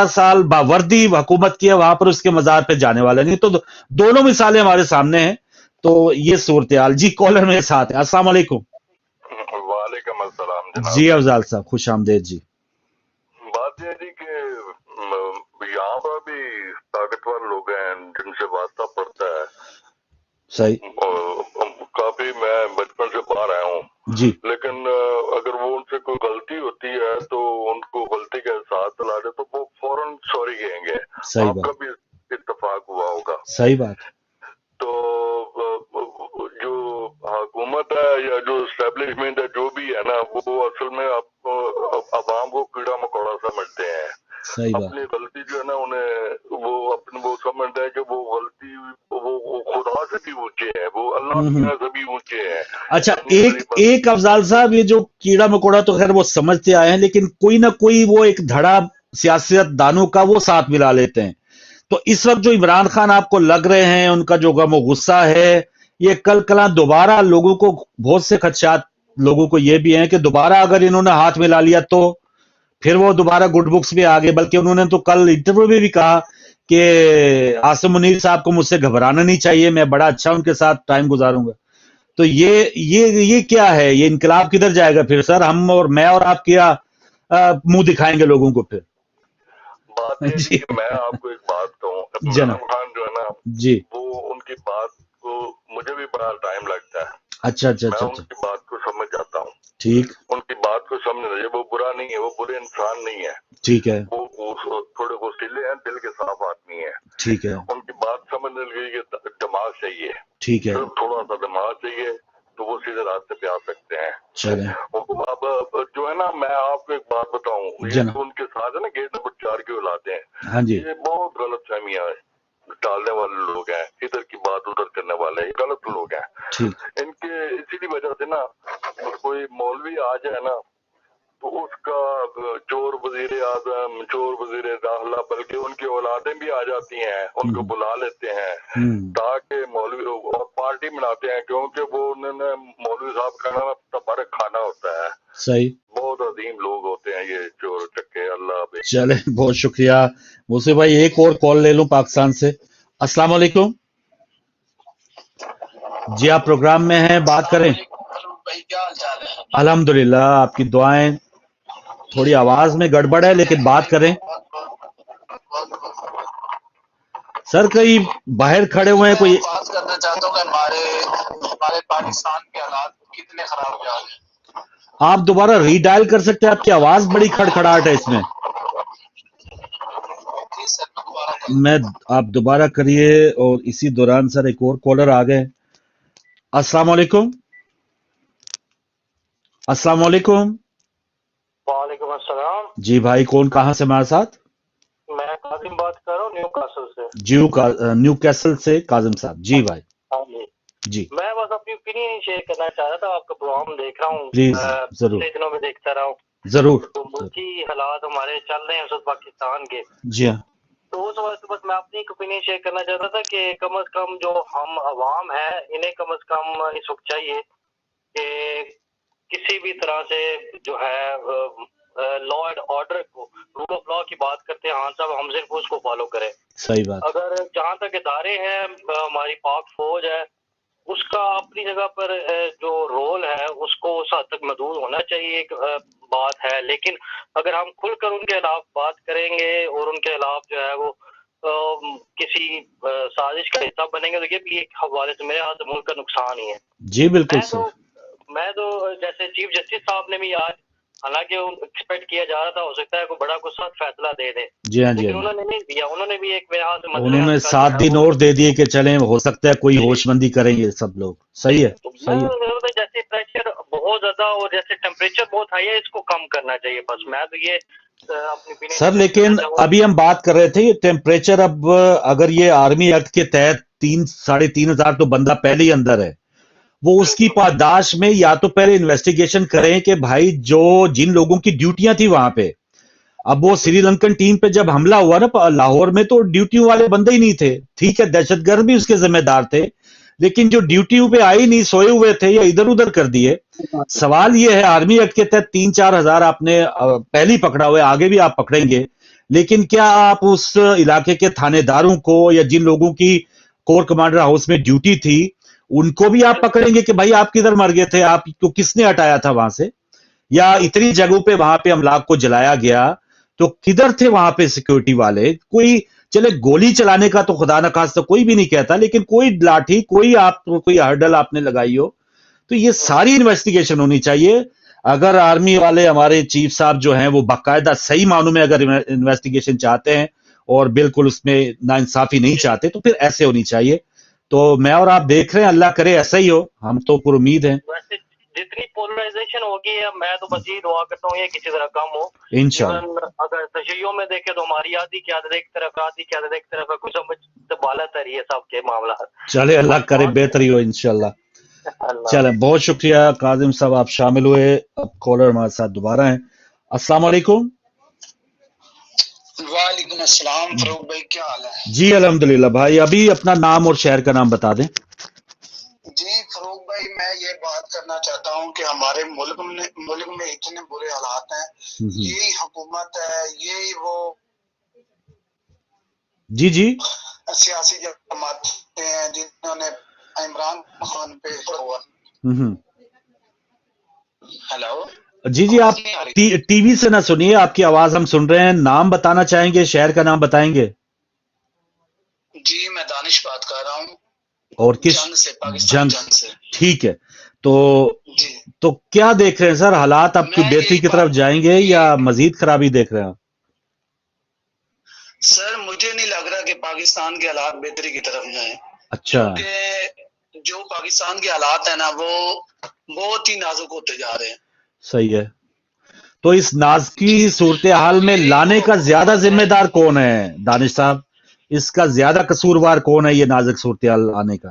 साल बावर्दी हुकूमत की है, वहां पर उसके मजार पे जाने वाला नहीं। तो दोनों मिसालें हमारे सामने हैं। तो ये सूरत-ए-हाल। जी कॉलर मेरे साथ है। अस्सलाम वालेकुम। वालेकुम अस्सलाम जी अफजाल साहब, खुश आमदेद जी। बात यह थी कि यहाँ पर भी ताकतवर लोग हैं जिनसे वास्ता पड़ता है। सही। काफी मैं बचपन से बाहर आया हूँ जी, लेकिन अगर वो उनसे कोई गलती होती है तो उनको गलती के साथ दिला दे तो वो फौरन सॉरी कहेंगे। सही आपका बात, भी इत्तेफाक हुआ होगा। सही बात। तो जो हुकूमत है या जो एस्टेब्लिशमेंट है जो भी है ना, वो असल में आपको अवाम को कीड़ा मकोड़ा समझते हैं। सही बात। अपनी गलती जो है ना उन्हें वो समझते हैं कि वो गलती वो खुदा से भी ऊंचे है, वो अल्लाह से भी ऊंचे है। अच्छा, एक अफजाल साहब, ये जो कीड़ा मकोड़ा तो खैर वो समझते आए हैं, लेकिन कोई ना कोई वो एक धड़ा सियासतदानों का वो साथ मिला लेते हैं। तो इस वक्त जो इमरान खान आपको लग रहे हैं, उनका जो गम और गुस्सा है, ये कल कला दोबारा लोगों को, बहुत से खदशात लोगों को ये भी हैं कि दोबारा अगर इन्होंने हाथ मिला लिया तो फिर वो दोबारा गुड बुक्स में आ गए। बल्कि उन्होंने तो कल इंटरव्यू में भी कहा कि आसिम मुनीर साहब को मुझसे घबराना नहीं चाहिए, मैं बड़ा अच्छा उनके साथ टाइम गुजारूंगा। तो ये क्या है, ये इनकलाब किधर जाएगा फिर सर? हम और मैं और आप क्या मुंह दिखाएंगे लोगों को फिर? बात है कि मैं आपको एक बात कहूँ, इमरान खान जो है ना जी, वो उनकी बात को मुझे भी बड़ा टाइम लगता है। अच्छा, मैं उनकी बात को समझ जाता हूँ। ठीक, उनकी बात को समझ रही है, वो बुरा नहीं है, वो बुरे इंसान नहीं है। ठीक है, वो थोड़े वसीले हैं, दिल के साफ आदमी है। ठीक है, उनकी बात समझ गई कि दिमाग चाहिए, ठीक है, सिर्फ थोड़ा सा दिमाग चाहिए तो वो सीधे रास्ते पे आ सकते हैं। चले। अब जो है ना, मैं आपको एक बात बताऊं, ये तो उनके साथ है ना गेट नंबर 4 क्यों लाते हैं, हाँ जी, ये बहुत गलत फहमियां डालने वाले लोग हैं, इधर की बात उधर करने वाले गलत लोग हैं। ठीक। इनके इसी वजह से ना कोई मौलवी आ जाए ना तो उसका चोर वजीर आजम, चोर वजीर दाखिला, बल्कि उनकी औलादें भी आ जाती हैं, उनको बुला लेते हैं ताकि मौलवी, और पार्टी बनाते हैं, क्योंकि वो उन्होंने मौलवी साहब का ना तबारक खाना होता है। सही। बहुत अजीम लोग होते हैं ये चोर चक्के। अल्लाह। चले, बहुत शुक्रिया मुझसे भाई। एक और कॉल ले लूं पाकिस्तान से। अस्सलाम वालेकुम जी, आप प्रोग्राम में हैं, बात करें। अल्हम्दुलिल्लाह, आपकी दुआएं। थोड़ी आवाज में गड़बड़ है लेकिन बात करें। सर कहीं बाहर खड़े हुए हैं कोई? बात करना चाहता हूँ कि हमारे पाकिस्तान के हालात कितने खराब जा रहे हैं। आप दोबारा रीडायल कर सकते हैं, आपकी आवाज बड़ी खड़खड़ाहट है इसमें। जी सर, میں آپ دوبارہ کریے اور اسی دوران سر ایک اور کالر آ گئے. السلام علیکم. السلام علیکم. وعلیکم السلام. جی بھائی کون کہاں سے ہمارے ساتھ؟ میں کاظم بات کر رہا ہوں نیو کاسل سے. نیو کیسل سے کاظم صاحب. جی بھائی. ہاں جی جی میں بس اپنی اوپینین شیئر کرنا چاہ رہا تھا. آپ کا پروگرام دیکھ رہا ہوں, پلیز ضرور پچھلے دنوں میں دیکھتا رہا ہوں. ضرور. تو ملکی حالات ہمارے چل رہے ہیں اس وقت پاکستان کے. جی ہاں. تو اس وقت بس میں اپنی ایک اوپینین شیئر کرنا چاہتا تھا کہ کم از کم جو ہم عوام ہیں انہیں کم از کم اس وقت چاہیے کہ کسی بھی طرح سے جو ہے لا اینڈ آرڈر کو, رول آف لا کی بات کرتے ہیں ہاں صاحب, ہم صرف اس کو فالو کریں. صحیح بات. اگر جہاں تک ادارے ہیں, ہماری پاک فوج ہے, اس کا اپنی جگہ پر جو رول ہے اس کو اس حد تک محدود ہونا چاہیے, ایک بات ہے. لیکن اگر ہم کھل کر ان کے خلاف بات کریں گے اور ان کے خلاف جو ہے وہ کسی سازش کا حصہ بنیں گے تو یہ بھی ایک حوالے سے میرے ہاتھ ملک کا نقصان ہی ہے. جی بالکل سر. میں تو جیسے چیف جسٹس صاحب نے بھی آج, حالانکہ ایکسپیکٹ کیا جا رہا تھا ہو سکتا ہے کوئی بڑا کوئی سخت فیصلہ دے دیں, جی ہاں. جی لیکن انہوں نے نہیں دیا. انہوں نے بھی ایک میرے ہاتھ سے انہوں نے 7 دن اور دے دیے کہ چلیں ہو سکتا ہے کوئی ہوش مندی کریں گے سب لوگ. صحیح ہے. صحیح ہے. جیسے پریشر بہت زیادہ اور جیسے ٹیمپریچر بہت ہائی ہے, اس کو کم کرنا چاہیے. بس میں تو یہ سر, لیکن ابھی ہم بات کر رہے تھے یہ ٹیمپریچر, اب اگر یہ آرمی ایکٹ کے تحت 3,500 تو بندہ پہلے ہی اندر ہے, وہ اس کی پاداش میں یا تو پہلے انویسٹیگیشن کریں کہ بھائی جو جن لوگوں کی ڈیوٹیاں تھی وہاں پہ, اب وہ سری لنکن ٹیم پہ جب حملہ ہوا نا لاہور میں تو ڈیوٹیوں والے بندے ہی نہیں تھے. ٹھیک ہے دہشت گرد بھی اس کے ذمہ دار تھے, لیکن جو ڈیوٹیوں پہ آئی نہیں, سوئے ہوئے تھے یا ادھر ادھر کر دیے. سوال یہ ہے آرمی ایکٹ کے تحت 3-4 ہزار آپ نے پہلی پکڑا ہوئے, آگے بھی آپ پکڑیں گے, لیکن کیا آپ اس علاقے کے تھانے داروں کو یا جن لوگوں کی کور کمانڈر ہاؤس میں ڈیوٹی تھی ان کو بھی آپ پکڑیں گے کہ بھائی آپ کدھر مر گئے تھے, آپ کو کس نے ہٹایا تھا وہاں سے, یا اتنی جگہوں پہ وہاں پہ املاک کو جلایا گیا تو کدھر تھے وہاں پہ سیکیورٹی والے. کوئی چلے گولی چلانے کا تو خدا نخواستہ کوئی بھی نہیں کہتا, لیکن کوئی لاٹھی کوئی ہرڈل آپ نے لگائی ہو تو یہ ساری انویسٹیگیشن ہونی چاہیے. اگر آرمی والے ہمارے چیف صاحب جو ہیں وہ باقاعدہ صحیح معنوں میں اگر انویسٹیگیشن چاہتے ہیں اور بالکل اس میں ناانصافی نہیں چاہتے تو پھر ایسے ہونی چاہیے. تو میں اور آپ دیکھ رہے ہیں, اللہ کرے ایسا ہی ہو, ہم تو پر امید ہیں. جتنی پولرائزیشن ہوگی میں تو بس یہ دعا کرتا ہوں یہ کسی طرح کم ہو انشاءاللہ. اگر تشیعوں میں دیکھیں تو ہماری آدھی قیادت ایک طرف, آدھی قیادت ایک طرف ہے, کچھ سمجھ بالت ہے یہ سب کے معاملات. چلے اللہ کرے بہتری ہو انشاءاللہ. چلیں بہت شکریہ کاظم صاحب, آپ شامل ہوئے. اب کالر ہمارے ساتھ دوبارہ ہیں. السلام علیکم. وعلیکم السلام. فاروق بھائی کیا حال ہے؟ جی الحمدللہ بھائی. ابھی اپنا نام اور شہر کا نام بتا دیں. جی فاروق بھائی میں یہ بات کرنا چاہتا ہوں کہ ہمارے ملک میں اتنے برے حالات ہیں, یہی حکومت ہے, یہی وہ جی سیاسی جماعتیں ہیں جنہوں نے عمران خان پہ ہیلو جی آپ ٹی وی سے نہ سنیے, آپ کی آواز ہم سن رہے ہیں. نام بتانا چاہیں گے, شہر کا نام بتائیں گے؟ جی میں دانش بات کر رہا ہوں. اور کس جنگ سے؟ ٹھیک ہے. تو کیا دیکھ رہے ہیں سر, حالات اب کی بہتری کی طرف جائیں گے یا مزید خرابی دیکھ رہے ہیں؟ سر مجھے نہیں لگ رہا کہ پاکستان کے حالات بہتری کی طرف جائیں. اچھا. کیونکہ جو پاکستان کے حالات ہیں نا وہ بہت ہی نازک ہوتے جا رہے ہیں. صحیح ہے. تو اس نازکی صورتحال میں لانے کا زیادہ ذمہ دار کون ہے دانش صاحب؟ اس کا زیادہ قصوروار کون ہے یہ نازک صورتحال لانے کا؟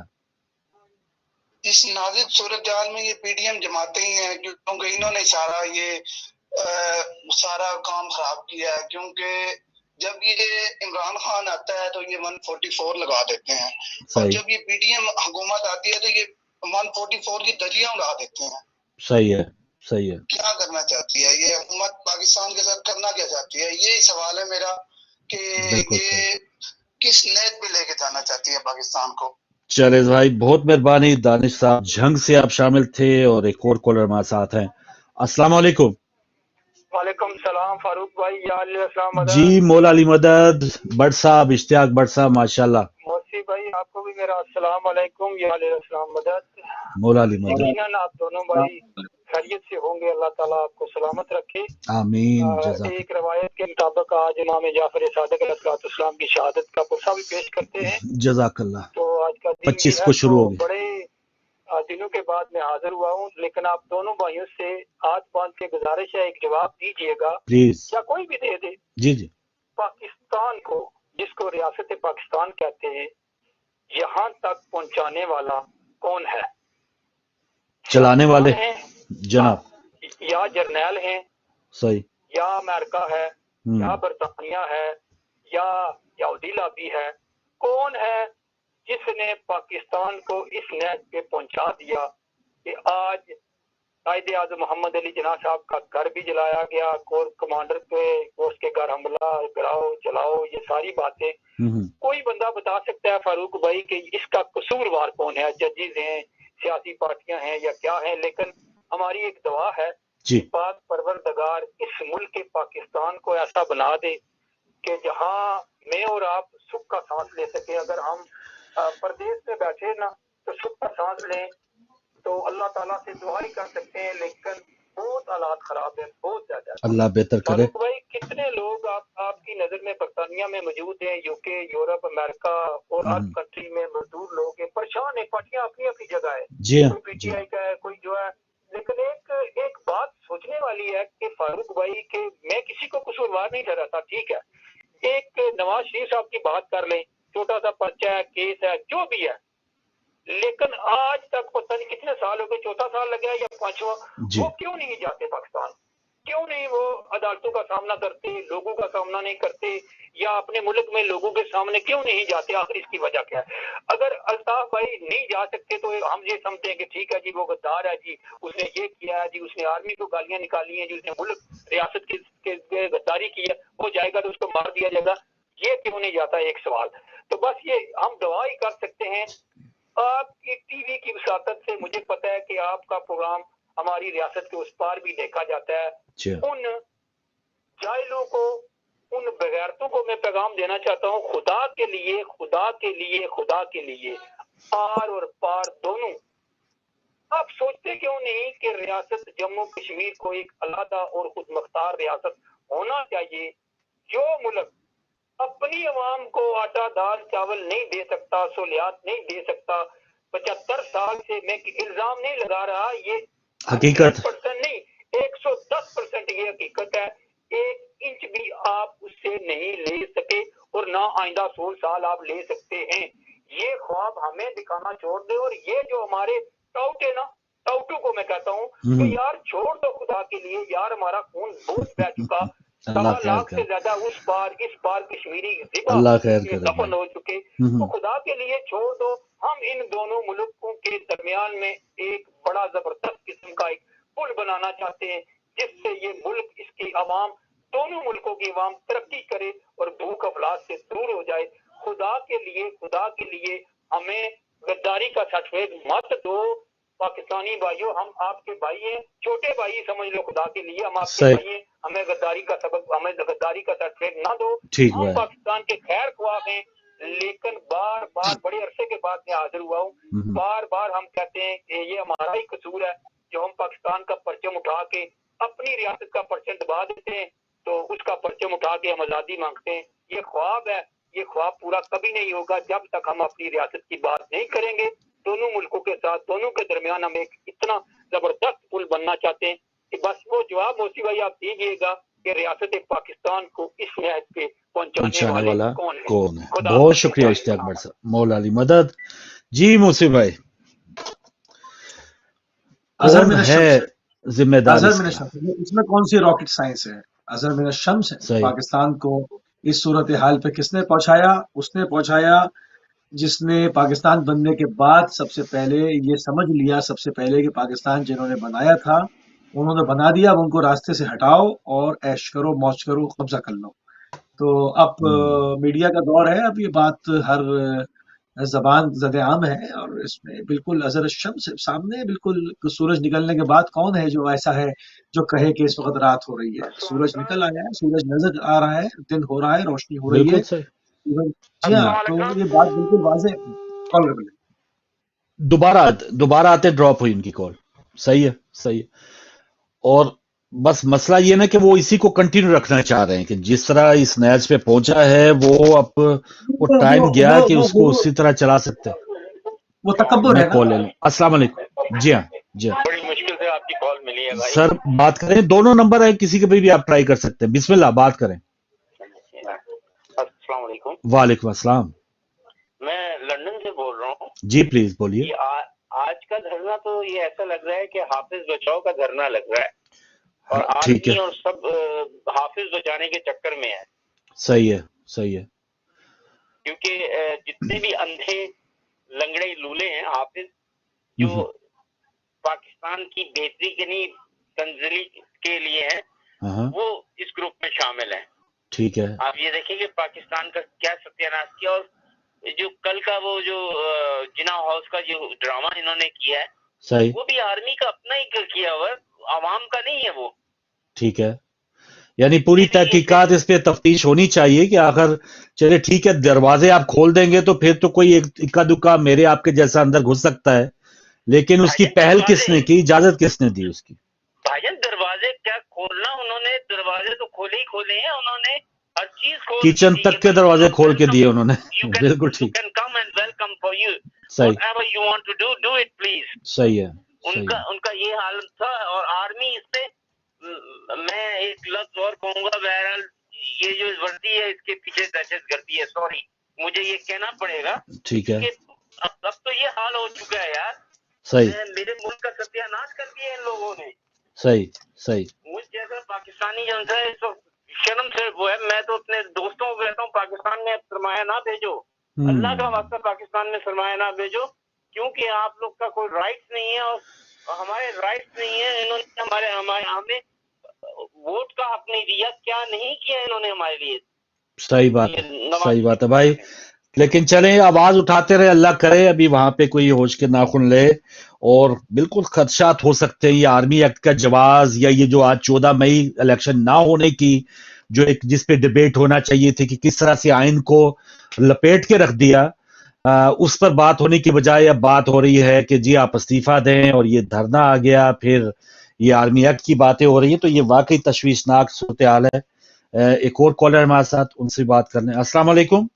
اس نازک صورتحال میں یہ پی ڈی ایم جماعتیں ہی ہیں, کیونکہ انہوں نے سارا کام خراب کیا ہے. کیونکہ جب یہ عمران خان آتا ہے تو یہ 144 لگا دیتے ہیں, اور جب یہ پی ڈی ایم حکومت آتی ہے تو یہ 144 کی دلیاں اڑا دیتے ہیں. صحیح ہے. صحیح ہے. کیا کرنا چاہتی ہے یہ حکومت پاکستان کے ساتھ, کرنا کیا چاہتی ہے؟ یہی سوال ہے میرا کہ یہ کس نیت پہ لے کے جانا چاہتی ہے پاکستان کو. چلے بھائی بہت مہربانی. دانش صاحب جھنگ سے آپ شامل تھے, اور ایک اور کالر ہمارے ساتھ ہیں. السلام علیکم. وعلیکم السلام فاروق بھائی. یا علیہ السلام مدد. جی مولا علی مدد. بٹ صاحب اشتیاق بٹ صاحب ماشاءاللہ. موسی بھائی آپ کو بھی میرا السلام علیکم. یا علیہ السلام مدد. مولا علی مدد. آپ دونوں بھائی खैरियत से होंगे। अल्लाह ताला आपको सलामत रखे। आमीन। जज़ाक एक रवायत के मुताबिक आज इमाम जाफर सादिक अलैहिस्सलाम की शहादत का पुरसा भी पेश करते हैं। जज़ाकल्लाह। तो आज का दिन 25 भी को है, शुरू तो होगी। बड़े दिनों के बाद मैं हाजिर हुआ हूँ, लेकिन आप दोनों भाइयों से हाथ बांध के गुजारिश है, एक जवाब दीजिएगा प्लीज। या कोई भी दे दे। जी जी। पाकिस्तान को, जिसको रियासत पाकिस्तान कहते हैं, यहाँ तक पहुँचाने वाला कौन है? चलाने वाले हैं जनाब, या जर्नैल हैं, सही, या अमेरिका है, या बरतानिया है, या यहूदी लॉबी है? कौन है जिसने पाकिस्तान को इस नहज पे पहुंचा दिया कि आज कायदे आज़म मोहम्मद अली जिन्ना साहब का घर भी जलाया गया, कोर कमांडर पे उसके घर हमला कराओ चलाओ, ये सारी बातें। कोई बंदा बता सकता है फारूक भाई कि इसका कसूरवार कौन है? जजेज हैं, सियासी पार्टियां हैं, या क्या है? लेकिन हमारी एक दुआ है कि पाक परवरदिगार इस मुल्क के पाकिस्तान को ऐसा बना दे कि जहां मैं और आप सुख का सांस ले सके। अगर हम परदेश में बैठे ना तो सुख का सांस लें तो अल्लाह ताला से दुआ ही कर सकते हैं, लेकिन बहुत हालात खराब है, बहुत ज्यादा। अल्लाह बेहतर करे। भाई कितने लोग आपकी नजर में बरतानिया में मौजूद हैं, यूके, यूरोप, अमेरिका और हर कंट्री में मजदूर लोग हैं, परेशान है, पार्टियां अपनी अपनी जगह है, कोई पीटीआई का है, कोई जो है। लेकिन एक बात सोचने वाली है कि फारूक भाई के मैं किसी को कसूरवार नहीं ठहराता, ठीक है, एक नवाज शरीफ साहब की बात कर लें, छोटा सा पर्चा है, केस है, जो भी है, लेकिन आज तक पता नहीं कितने साल हो गए, चौथा साल लगा या पांचवा, वो क्यों नहीं जाते पाकिस्तान? क्यों नहीं वो अदालतों का सामना करते, लोगों का सामना नहीं करते, या अपने मुल्क में लोगों के सामने क्यों नहीं जाते? आखिर इसकी वजह क्या है? अगर अल्ताफ भाई नहीं जा सकते तो हम ये समझते हैं कि ठीक है जी, वो गद्दार है जी, उसने ये किया है जी, उसने आर्मी को गालियां निकाली हैं जी, उसने मुल्क रियासत के गद्दारी की है, वो जाएगा तो उसको मार दिया जाएगा। ये क्यों नहीं जाता? एक सवाल। तो बस ये हम दुआ ही कर सकते हैं। आपकी टीवी की वसातत से मुझे पता है कि आपका प्रोग्राम हमारी रियासत के उस पार भी देखा जाता है। उन जाहिलों को, उन बेगैरतों को मैं पैगाम देना चाहता हूँ, खुदा के लिए, खुदा के लिए, खुदा के लिए, पार और पार दोनों। आप सोचते क्यों नहीं कि रियासत जम्मू कश्मीर को एक अलग और खुद मुख्तार रियासत होना चाहिए? जो मुल्क अपनी अवाम को आटा दाल चावल नहीं दे सकता, सहूलियात नहीं दे सकता, 75 साल से मैं इल्जाम नहीं लगा रहा, ये हकीकत नहीं, 110% ये हकीकत है। 1 इंच भी आप उससे नहीं ले सके और ना आइंदा 100 साल आप ले सकते हैं। ये ख्वाब हमें दिखाना छोड़ दे। और ये जो हमारे टाउट है ना, टाउटू को मैं कहता हूँ कि यार छोड़ दो खुदा के लिए, यार हमारा खून बहुत बह चुका, 1 लाख से ज्यादा उस बार इस बार कश्मीरी दफन हो चुके, तो खुदा के लिए छोड़ दो। हम इन दोनों मुल्कों के दरमियान में एक बड़ा जबरदस्त किस्म का एक पुल बनाना चाहते हैं, जिससे ये मुल्क, इसकी आवाम, दोनों मुल्कों की आवाम तरक्की करे और भूख अफलास से दूर हो जाए। खुदा के लिए हमें गद्दारी का सर्टिफिकेट मत दो। पाकिस्तानी भाइयों, हम आपके भाई हैं, छोटे भाई समझ लो, खुदा के लिए हम आपके भाई हैं, हमें गद्दारी का सर्टिफिकेट ना दो। हम पाकिस्तान के खैर ख्वाह हैं, लेकिन बार बार बड़े अरसे के बाद मैं हाजिर हुआ हूँ, बार बार हम कहते हैं कि ये हमारा ही कसूर है जो हम पाकिस्तान का परचम उठा के अपनी रियासत का परचम दबा देते हैं, तो उसका परचम उठा के हम आजादी मांगते हैं। ये ख्वाब है, ये ख्वाब पूरा कभी नहीं होगा जब तक हम अपनी रियासत की बात नहीं करेंगे। दोनों मुल्कों के साथ, दोनों के दरमियान हम एक इतना जबरदस्त पुल बनना चाहते हैं कि बस वो जवाब मोसी भाई आप दीजिएगा कि रियासत पाकिस्तान को इस नहज पे पहुंचाने वाला कौन है? बहुत शुक्रिया इश्तियाक भट्ट साहब, मौला अली मदद। जी मोसी भाई, कौन है जिम्मेदार? इसमें कौन सी रॉकेट साइंस है? अजहर मिन शम्स है। पाकिस्तान को इस सूरत हाल पे किसने पहुंचाया? उसने पहुंचाया जिसने पाकिस्तान बनने के बाद सबसे पहले ये समझ लिया, सबसे पहले कि पाकिस्तान जिन्होंने बनाया था उन्होंने बना दिया, अब उनको रास्ते से हटाओ और ऐश करो, मौज करो, कब्जा कर लो। तो अब मीडिया का दौर है, अब ये बात हर जबान ज़द-ए-आम है और इसमें बिल्कुल अज़हर शम्स सामने, बिल्कुल सूरज निकलने के बाद कौन है जो ऐसा है जो कहे कि इस वक्त रात हो रही है? सूरज निकल आया है, सूरज नजर आ रहा है, दिन हो रहा है, रोशनी हो रही है। जी हाँ, तो ये बात बिल्कुल वाज़ेह है। कॉल दोबारा आते ड्रॉप हुई इनकी कॉल। सही है, सही है। اور بس مسئلہ یہ نا کہ وہ اسی کو کنٹینیو رکھنا چاہ رہے ہیں کہ جس طرح اس نیچ پہ پہنچا ہے وہ اب وہ ٹائم گیا کہ اس کو اسی طرح چلا سکتے ہیں. وہ تکبر میں ہے کال لے لوں. السلام علیکم. جی ہاں جی ہاں بڑی مشکل سے آپ کی کال ملی ہے بھائی. سر بات کریں, دونوں نمبر ہیں, کسی کے بھی آپ ٹرائی کر سکتے ہیں. بسم اللہ, بات کریں. السلام علیکم. وعلیکم السلام. میں لندن سے بول رہا ہوں. جی پلیز بولیے. آج کا دھرنا تو یہ ایسا لگ رہا ہے کہ حافظ بچاؤ کا دھرنا لگ رہا ہے, اور ٹھیک ہے, آدمی اور سب حافظ بچانے کے چکر میں ہے. صحیح ہے صحیح ہے. کیونکہ جتنے بھی اندھے لنگڑے لولے ہیں حافظ جو پاکستان کی بہتری کے نہیں تنزلی کے لیے ہیں وہ اس گروپ میں شامل ہیں. ٹھیک ہے. آپ یہ دیکھیں کہ پاکستان کا کیا ستیاناش کیا, اور جو کل کا وہ جو جنا ہاؤس کا جو ڈرامہ انہوں نے کیا ہے صحیح, وہ بھی آرمی کا اپنا ہی کیا ہوا, عوام کا نہیں ہے وہ. ٹھیک ہے. یعنی پوری تحقیقات اس پہ تفتیش ہونی چاہیے کہ آخر چلے ٹھیک ہے دروازے آپ کھول دیں گے تو پھر تو کوئی اکا دکا میرے آپ کے جیسا اندر گھس سکتا ہے, لیکن اس کی پہل کس نے کی, اجازت کس نے دی اس کی؟ بھائی جان دروازے کیا کھولنا, انہوں نے دروازے تو کھولے ہی کھولے ہیں, انہوں نے ہر چیز کھول, کچن تک کے دروازے کھول کے دیے انہوں نے. بالکل ٹھیک. صحیح ہے. ان کا یہ حال تھا. اور آرمی اس پہ میں ایک لفظ اور کہوں گا, بہرحال یہ جو وردی ہے اس کے پیچھے دہشت گردی ہے. سوری مجھے یہ کہنا پڑے گا. ٹھیک ہے. اب تو یہ حال ہو چکا ہے یار. صحیح. میرے ملک کا ستیہ ناش کر دیا ان لوگوں نے. صحیح صحیح. مجھ جیسا پاکستانی جنتا ہے تو شرم سے وہ ہے. میں تو اپنے دوستوں کو کہتا ہوں پاکستان میں سرمایہ نہ بھیجو, اللہ کا واسطہ پاکستان میں سرمایہ نہ بھیجو, کیونکہ آپ لوگ کا کوئی رائٹس نہیں ہے اور ہمارے رائٹس نہیں ہے. انہوں نے ہمیں ووٹ کا حق نہیں دیا, کیا نہیں کیا انہوں نے ہمارے لیے. صحیح بات ہے, صحیح بات ہے بھائی. لیکن چلیں آواز اٹھاتے رہے, اللہ کرے ابھی وہاں پہ کوئی ہوش کے ناخن لے. اور بالکل خدشات ہو سکتے ہیں, یہ آرمی ایکٹ کا جواز یا یہ جو آج 14 مئی الیکشن نہ ہونے کی جو ایک جس پہ ڈیبیٹ ہونا چاہیے تھی کہ کس طرح سے آئین کو لپیٹ کے رکھ دیا, اس پر بات ہونے کی بجائے اب بات ہو رہی ہے کہ جی آپ استعفیٰ دیں, اور یہ دھرنا آ گیا, پھر یہ آرمی ایکٹ کی باتیں ہو رہی ہیں. تو یہ واقعی تشویشناک صورتحال ہے. ایک اور کالر ہمارے ساتھ, ان سے بات کر لیں. السلام علیکم.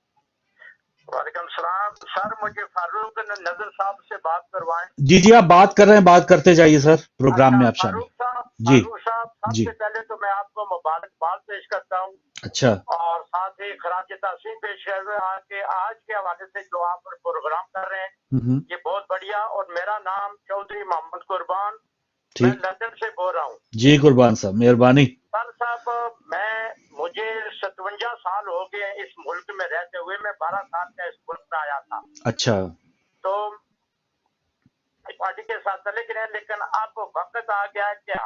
وعلیکم السلام. سر مجھے فاروق نظر صاحب سے بات کروائیں. جی جی آپ بات کر رہے ہیں, بات کرتے جائیے سر, پروگرام میں آپ شامل. جی فاروق صاحب سب سے پہلے تو میں آپ کو مبارکباد پیش کرتا ہوں. اچھا. اور ساتھ ہی خراج تحسین پیش کر رہے ہیں کہ آج کے حوالے سے جو آپ پروگرام کر رہے ہیں یہ بہت بڑھیا. اور میرا نام چودھری محمد قربان, میں لندن سے بول رہا ہوں. جی قربان صاحب مہربانی. سر صاحب مجھے 57 سال ہو گئے اس ملک میں رہتے ہوئے. میں 12 سال کا اس ملک میں آیا تھا. اچھا. تو پارٹی کے ساتھ چلے گئے, لیکن اب وقت آ گیا ہے کہ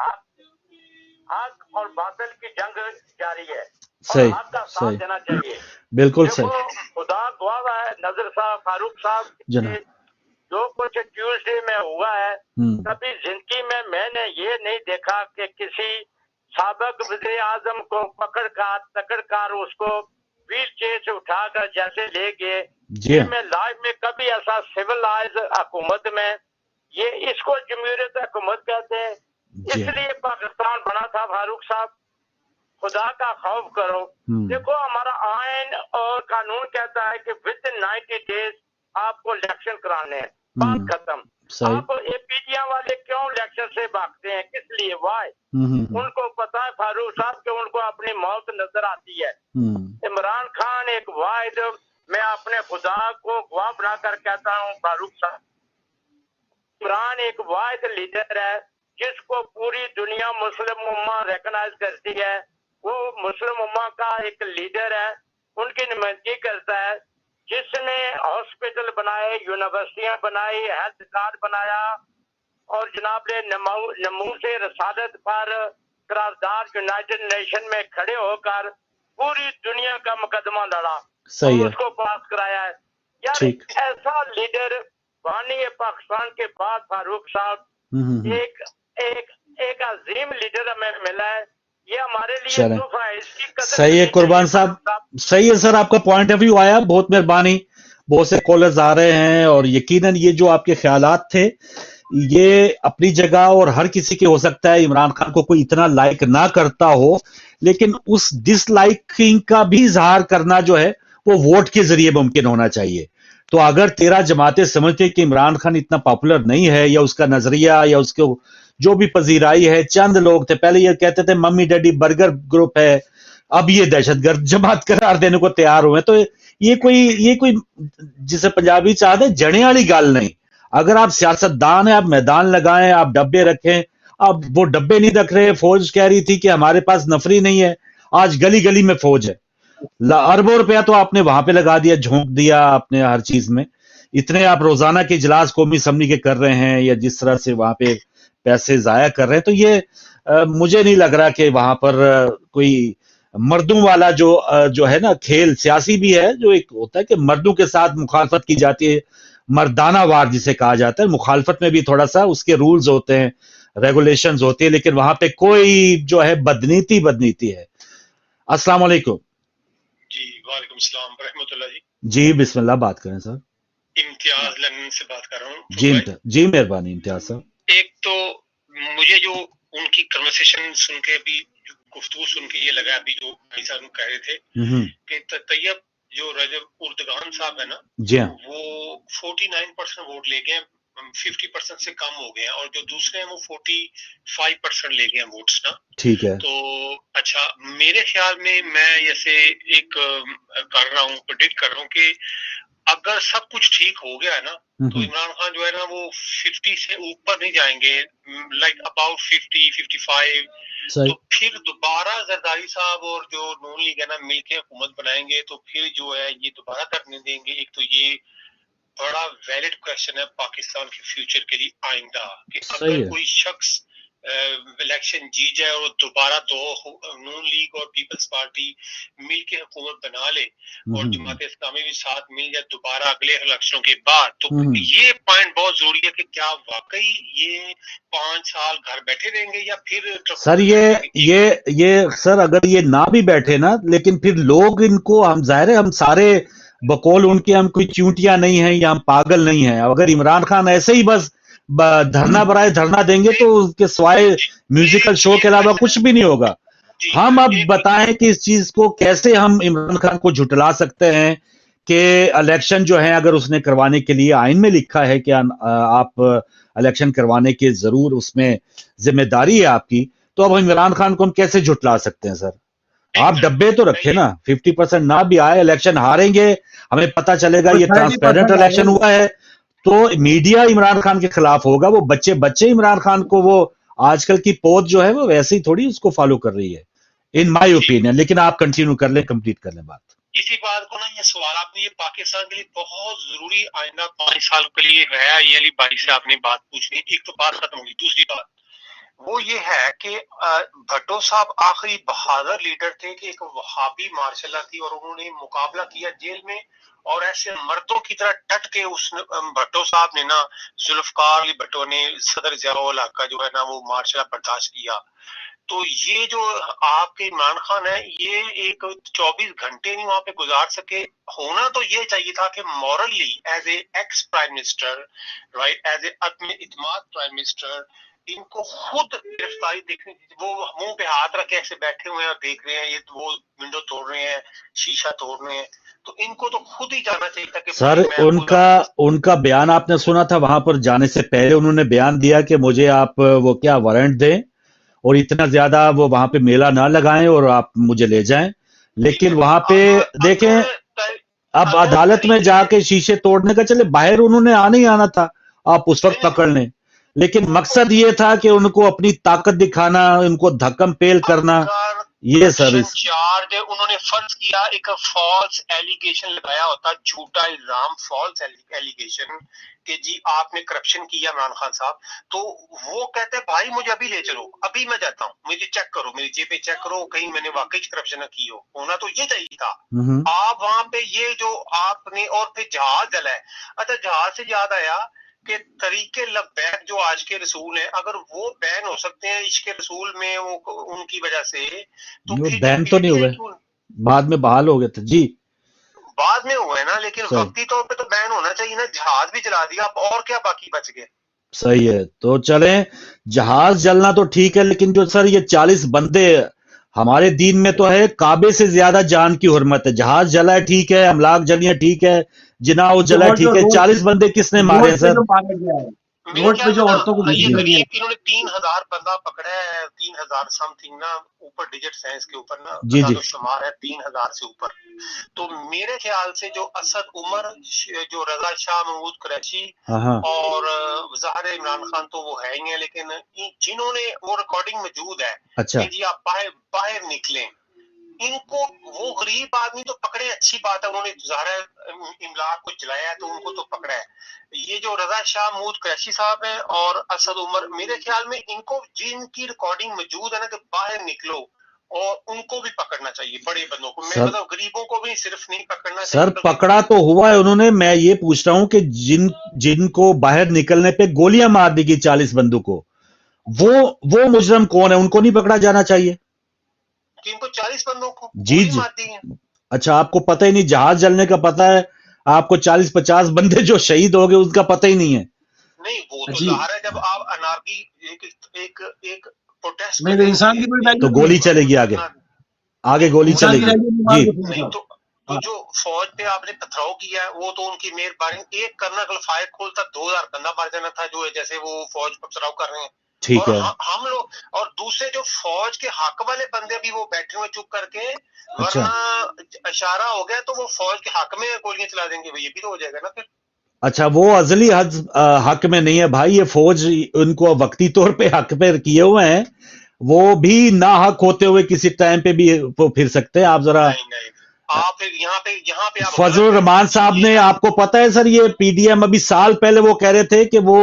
حق اور باطل کی جنگ جاری ہے. صحیح. حق کا ساتھ دینا چاہیے. بالکل صحیح. خدا گواہ ہے نظر صاحب, فاروق صاحب, جو کچھ ٹیوزڈے میں ہوا ہے کبھی زندگی میں نے یہ نہیں دیکھا کہ کسی سابق وزیر اعظم کو پکڑ کر اس کو ویل چیئر سے اٹھا کر جیسے لے گئے. میں لائف میں کبھی ایسا سویلائز حکومت میں یہ اس کو جمہوریت حکومت کہتے ہیں. اس لیے پاکستان بنا تھا. فاروق صاحب خدا کا خوف کرو. دیکھو ہمارا آئین اور قانون کہتا ہے کہ ود ان 90 days آپ کو الیکشن کرانے ہیں. بات ختم. آپ اے پی ٹی ایم والے کیوں الیکشن سے بھاگتے ہیں, کس لیے, وائی؟ ان کو پتا ہے فاروق صاحب کہ ان کو اپنی موت نظر آتی ہے. عمران خان ایک واحد, میں اپنے خدا کو گواہ بنا کر کہتا ہوں فاروق صاحب, عمران ایک واحد لیڈر ہے جس کو پوری دنیا مسلم امہ ریکگنائز کرتی ہے. وہ مسلم امہ کا ایک لیڈر ہے, ان کی نمائندگی کرتا ہے, جس نے ہاسپٹل بنائے, یونیورسٹیاں بنائی, ہیلتھ کارڈ بنایا, اور جناب نموذج رسالت پر قرارداد یونائٹڈ نیشن میں کھڑے ہو کر پوری دنیا کا مقدمہ لڑا, اس کو پاس کرایا ہے. یار ایسا لیڈر بانی پاکستان کے بعد فاروق صاحب ایک عظیم لیڈر ہمیں ملا ہے. یہ ہمارے لیے تحفہ ہے. اس کی قدر صحیح ہے قربان صاحب, صحیح ہے سر, آپ کا پوائنٹ آف ویو آیا, بہت مہربانی. بہت سے کالرز آ رہے ہیں اور یقیناً یہ جو آپ کے خیالات تھے ये अपनी जगह, और हर किसी के हो सकता है इमरान खान को कोई इतना लाइक ना करता हो, लेकिन उस डिसलाइकिंग का भी इजहार करना जो है वो वोट के जरिए मुमकिन होना चाहिए। तो अगर 13 जमातें समझते कि इमरान खान इतना पॉपुलर नहीं है, या उसका नजरिया या उसके जो भी पजीराई है, चंद लोग थे पहले ये कहते थे मम्मी डैडी बर्गर ग्रुप है, अब ये दहशतगर्द जमात करार देने को तैयार हुए, तो ये कोई जिसे पंजाबी चाहते हैं जड़े वाली गल नहीं। अगर आप सियासतदान है, आप मैदान लगाएं, आप डब्बे रखें, अब वो डब्बे नहीं रख रहे। फौज कह रही थी कि हमारे पास नफरी नहीं है, आज गली गली में फौज है, अरबों रुपया तो आपने वहां पे लगा दिया, झोंक दिया आपने हर चीज में। इतने आप रोजाना के इजलास कौमी असम्बली के कर रहे हैं, या जिस तरह से वहां पे पैसे जाया कर रहे हैं, तो ये मुझे नहीं लग रहा कि वहां पर कोई मर्दों वाला जो है ना खेल सियासी भी है, जो एक होता है कि मर्दों के साथ मुखालफत की जाती है, मर्दाना वार जिसे कहा जाता है। मुखालफत में भी थोड़ा सा उसके रूल्स होते हैं, रेगुलेशंस होती है, लेकिन वहां पे कोई जो है बदनीति है। अस्सलाम वालेकुम। जी वालेकुम सलाम रहमतुल्लाह जी। जी बिस्मिल्लाह, बात करें सर। इम्तियाज लंदन से बात कर रहा हूँ। जी मेहरबानी इम्तियाज साहब। एक तो मुझे जो उनकी कन्वर्सेशन सुन के अभी गुफ्तगू सुन के ये लगा, अभी जो भाई साहब कह रहे थे कि तैयब जो रजब उर्दगान साहब है ना, जी वो 49% वोट ले गए, 50% से कम हो गए हैं, और जो दूसरे हैं वो 45% ले गए हैं वोट्स ना। ठीक है। तो अच्छा, मेरे ख्याल में मैं जैसे एक कर रहा हूँ, प्रेडिक्ट कर रहा हूँ कि अगर सब कुछ ठीक हो गया है ना, तो इमरान खान जो है ना वो 50 से ऊपर नहीं जाएंगे, लाइक अबाउट 50-55। तो फिर दोबारा जरदारी साहब और जो नून लीग है ना मिलके हुकूमत बनाएंगे, तो फिर जो है ये दोबारा करने देंगे। एक तो ये बड़ा वैलिड क्वेश्चन है पाकिस्तान के फ्यूचर के लिए आइंदा, कि अगर कोई शख्स इलेक्शन जीत जाए और दोबारा नून लीग और पीपल्स पार्टी मिलके हुकूमत बना ले और जमात इस्लामी भी साथ मिल जाए दोबारा अगले इलेक्शनों के बाद, तो ये पॉइंट बहुत जरूरी है कि क्या वाकई ये 5 साल घर बैठे रहेंगे या फिर सर ये सर अगर ये ना भी बैठे ना, लेकिन फिर लोग इनको, हम जाहिर है हम सारे बकौल उनके हम कोई चूंटियां नहीं है या हम पागल नहीं है। अगर इमरान खान ऐसे ही बस धरना बराए धरना देंगे तो उसके सिवाय म्यूजिकल शो के अलावा कुछ भी नहीं होगा। हम अब बताएं कि इस चीज को कैसे हम इमरान खान को झुटला सकते हैं कि इलेक्शन जो है अगर उसने करवाने के लिए आइन में लिखा है कि आप इलेक्शन करवाने के जरूर उसमें जिम्मेदारी है आपकी, तो अब इमरान खान को हम कैसे झुटला सकते हैं सर? आप डब्बे तो रखे ना, 50% ना भी आए, इलेक्शन हारेंगे, हमें पता चलेगा ये ट्रांसपेरेंट इलेक्शन हुआ है, तो मीडिया इमरान खान के खिलाफ होगा। वो बच्चे इमरान खान को, वो आजकल की पोत जो है वो वैसे ही थोड़ी उसको फॉलो कर रही है, इन माय ओपिनियन। लेकिन आप कंटिन्यू कर लें, कंप्लीट कर लें बात। इसी बात को ना, ये सवाल आपने, ये पाकिस्तान के लिए बहुत जरूरी आइंदा 5 साल के लिए है। ये अली भाई से आपने बात पूछनी, एक तो बात खत्म होगी। दूसरी बात वो ये है कि भट्टो साहब आखिरी बहादुर लीडर थे कि एक वहाबी मार्शल थी और उन्होंने मुकाबला किया जेल में, और ऐसे मर्दों की तरह डट के उस भट्टो साहब ने ना, जुल्फकार अली भट्टो ने सदर जियाउल हक का जो है ना वो मार्शल बर्दाश्त किया। तो ये जो आपके इमरान खान है, ये एक 24 घंटे नहीं वहां पे गुजार सके। होना तो ये चाहिए था कि morally as a ex prime minister, right, as a इत्माद प्राइम मिनिस्टर, इनको खुद गिरफ्तारी देखनी, वो मुंह पे हाथ रखे ऐसे बैठे हुए हैं और देख रहे हैं, ये वो विंडो तोड़ रहे हैं, शीशा तोड़ रहे हैं, तो इनको तो खुद ही जाना चाहिए था। कि सर उनका बयान आपने सुना था, वहां पर जाने से पहले उन्होंने बयान दिया कि मुझे आप वो क्या वारंट दें और इतना ज्यादा वो वहां पे मेला ना लगाएं और आप मुझे ले जाएं। लेकिन वहां पे देखें, अब अदालत में जाके शीशे तोड़ने का, चले बाहर उन्होंने आना ही आना था, आप उस वक्त पकड़ लें, लेकिन मकसद ये था कि उनको अपनी ताकत दिखाना, उनको धक्कम पेल करना। ये सर्विस चार्ज उन्होंने फर्ज किया, एक फॉल्स एलिगेशन लगाया होता, झूठा इल्जाम, फॉल्स एलिगेशन कि जी आपने करप्शन किया इमरान खान साहब, तो वो कहते हैं भाई मुझे अभी ले चलो, अभी मैं जाता हूँ, मुझे चेक करो, मेरी जेबें चेक करो, कहीं मैंने वाकई करप्शन न की हो। होना तो ये चाहिए था। आप वहां पे ये जो आपने, और फिर जहाज जला है। अच्छा, जहाज से याद आया कि तरीके लब्बैक जो आज के रसूल हैं, अगर वो बैन हो सकते हैं इश्क रसूल में उनकी वजह से, तो बैन तो नहीं हुए, बाद में बहाल हो गए थे जी, बाद में हुए ना, लेकिन वक्ती तौर पे तो बैन होना चाहिए ना। जहाज भी चला दिया, अब और क्या बाकी बच गए? صحیح ہے. تو چلیں, جہاز جلنا تو ٹھیک ہے, لیکن جو سر یہ 40 بندے, ہمارے دین میں تو ہے کعبے سے زیادہ جان کی حرمت ہے. جہاز جلا ہے ٹھیک ہے, املاک جلی ہے ٹھیک ہے, جناح جلا ہے ٹھیک ہے, 40 بندے کس نے مارے ہیں سر؟ روڈ پہ جو عورتوں کو یہ قریب انہوں نے 3000 بندہ پکڑا ہے, 3000 سم تھنگ نا, اوپر ڈیجٹس ہیں اس کے اوپر نا, جی شمار ہے 3000 سے اوپر. تو میرے خیال سے جو اسد عمر, جو رضا شاہ محمود قریشی اور ظاہر عمران خان تو وہ ہے ہی ہیں, لیکن جنہوں نے وہ ریکارڈنگ موجود ہے, اچھا جی آپ باہر نکلیں, ان کو وہ غریب آدمی تو پکڑے, اچھی بات ہے, انہوں نے ظاہر املاک کو جلایا ہے تو ان کو تو پکڑا ہے. یہ جو رضا شاہ محمود قریشی صاحب ہیں اور اسد عمر, میرے خیال میں ان کو جن کی ریکارڈنگ موجود ہے نا کہ باہر نکلو, اور ان کو بھی پکڑنا چاہیے, بڑے بندوں کو, میں مطلب غریبوں کو بھی صرف نہیں پکڑنا چاہیے. سر پکڑا تو ہوا ہے انہوں نے, میں یہ پوچھ رہا ہوں کہ جن کو باہر نکلنے پہ گولیاں مار دی گئی 40 بندوں کو, وہ مجرم کون ہے, ان کو نہیں پکڑا جانا چاہیے؟ کہ ان کو 40 بندوں کو جی جی. اچھا, آپ کو پتہ ہی نہیں, جہاز جلنے کا پتہ ہے آپ کو, 40-50 بندے جو شہید ہو گئے ان کا پتہ ہی نہیں ہے. نہیں وہ تو ظاہر ہے, جب آپ انارکی ایک پروٹیسٹ میں انسان کی تو گولی چلے گی آگے گولی چلے گی. جی نہیں تو جو فوج پہ آپ نے پتھراؤ کیا ہے وہ تو ان کی مہربانی, ایک کرنل فائر کھولتا 2000 بندہ مار جانا تھا, جو جیسے وہ فوج پہ پتھراؤ کر رہے ہیں. ٹھیک ہے, ہم لوگ اور دوسرے جو فوج کے حق والے بندے بھی وہ بیٹھے ہوئے چپ کر کے, ورنہ اشارہ ہو گیا تو وہ فوج کے حق میں گولیاں چلا دیں گے, یہ بھی تو ہو جائے گا نا پھر. اچھا, وہ ازلی حق میں نہیں ہے بھائی, یہ فوج ان کو وقتی طور پہ حق پہ کیے ہوئے ہیں, وہ بھی نا حق ہوتے ہوئے کسی ٹائم پہ بھی وہ پھر سکتے ہیں. آپ ذرا آپ یہاں پہ فضل الرحمان صاحب نے, آپ کو پتا ہے سر, یہ پی ڈی ایم ابھی سال پہلے وہ کہہ رہے تھے کہ وہ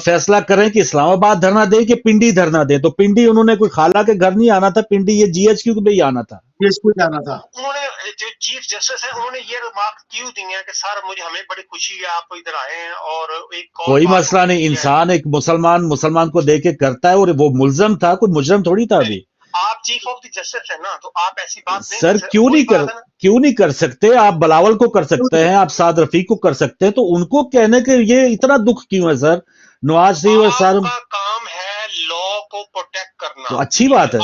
فیصلہ کریں کہ اسلام آباد دھرنا دیں کہ پنڈی دھرنا دیں, تو پنڈی انہوں نے کوئی خالہ کے گھر نہیں آنا تھا, پنڈی یہ جی ایچ کیو پہ ہی آنا تھا. انہوں نے جو چیف جسٹس ہیں انہوں نے یہ ریمارک کیوں دی ہے کہ سر ہمیں بڑی خوشی ہے آپ ادھر آئے ہیں, اور ایک کوئی مسئلہ نہیں, انسان ایک مسلمان کو دیکھ کے کرتا ہے, اور وہ ملزم تھا, کوئی مجرم تھوڑی تھا. ابھی آپ چیف آف دی جسٹس ہیں نا, تو آپ ایسی بات نہیں سر کیوں نہیں کر سکتے, آپ بلاول کو کر سکتے ہیں, آپ سعد رفیق کو کر سکتے ہیں, تو ان کو کہنے کے یہ اتنا دکھ کیوں ہے سر؟ نواز شریف اور سر کا کام ہے لا کو پروٹیکٹ کرنا, تو اچھی بات ہے,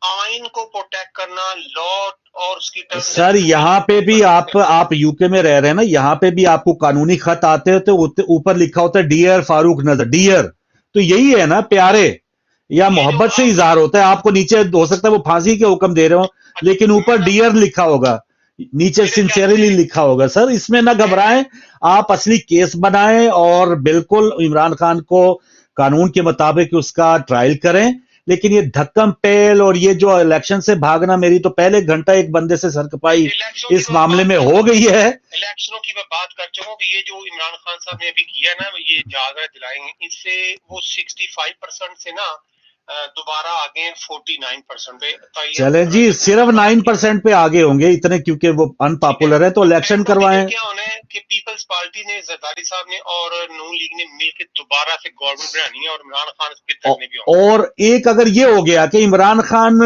آئین کو پروٹیکٹ کرنا, لا اور اس کی سر یہاں پہ بھی آپ یو کے میں رہ رہے ہیں نا, یہاں پہ بھی آپ کو قانونی خط آتے ہیں تو اوپر لکھا ہوتا ہے ڈیئر فاروق نظر, ڈیئر تو یہی ہے نا, پیارے یا محبت سے اظہار ہوتا ہے. آپ کو نیچے ہو سکتا ہے وہ پھانسی کے حکم دے رہے ہو, لیکن اوپر ڈیئر لکھا ہوگا, نیچے سنسیئرلی لکھا ہوگا. سر اس میں نہ گھبرائیں, آپ اصلی کیس بنائیں اور بالکل عمران خان کو قانون کے مطابق اس کا ٹرائل کریں, لیکن یہ دھکم پیل اور یہ جو الیکشن سے بھاگنا, میری تو پہلے گھنٹہ ایک بندے سے سرکپائی اس معاملے میں ہو گئی ہے. الیکشنوں کی میں بات کر چکا ہوں کہ یہ جو عمران خان صاحب نے ابھی کیا نا, یہ جہاز دلائیں گے, اس سے وہ 65% سے نا دوبارہ آگے 49% پہ. چلیں جی, صرف 9% پہ آگے ہوں گے اتنے, کیونکہ وہ ان پاپولر ہے, تو الیکشن کروائیں. کیا ہونا ہے کہ پیپلز پارٹی نے, زرداری صاحب نے اور نون لیگ نے مل کے دوبارہ سے گورنمنٹ بنانی ہے, اور عمران خان اس پہ ترنے بھی ہوں. اور ایک اگر یہ ہو گیا کہ عمران خان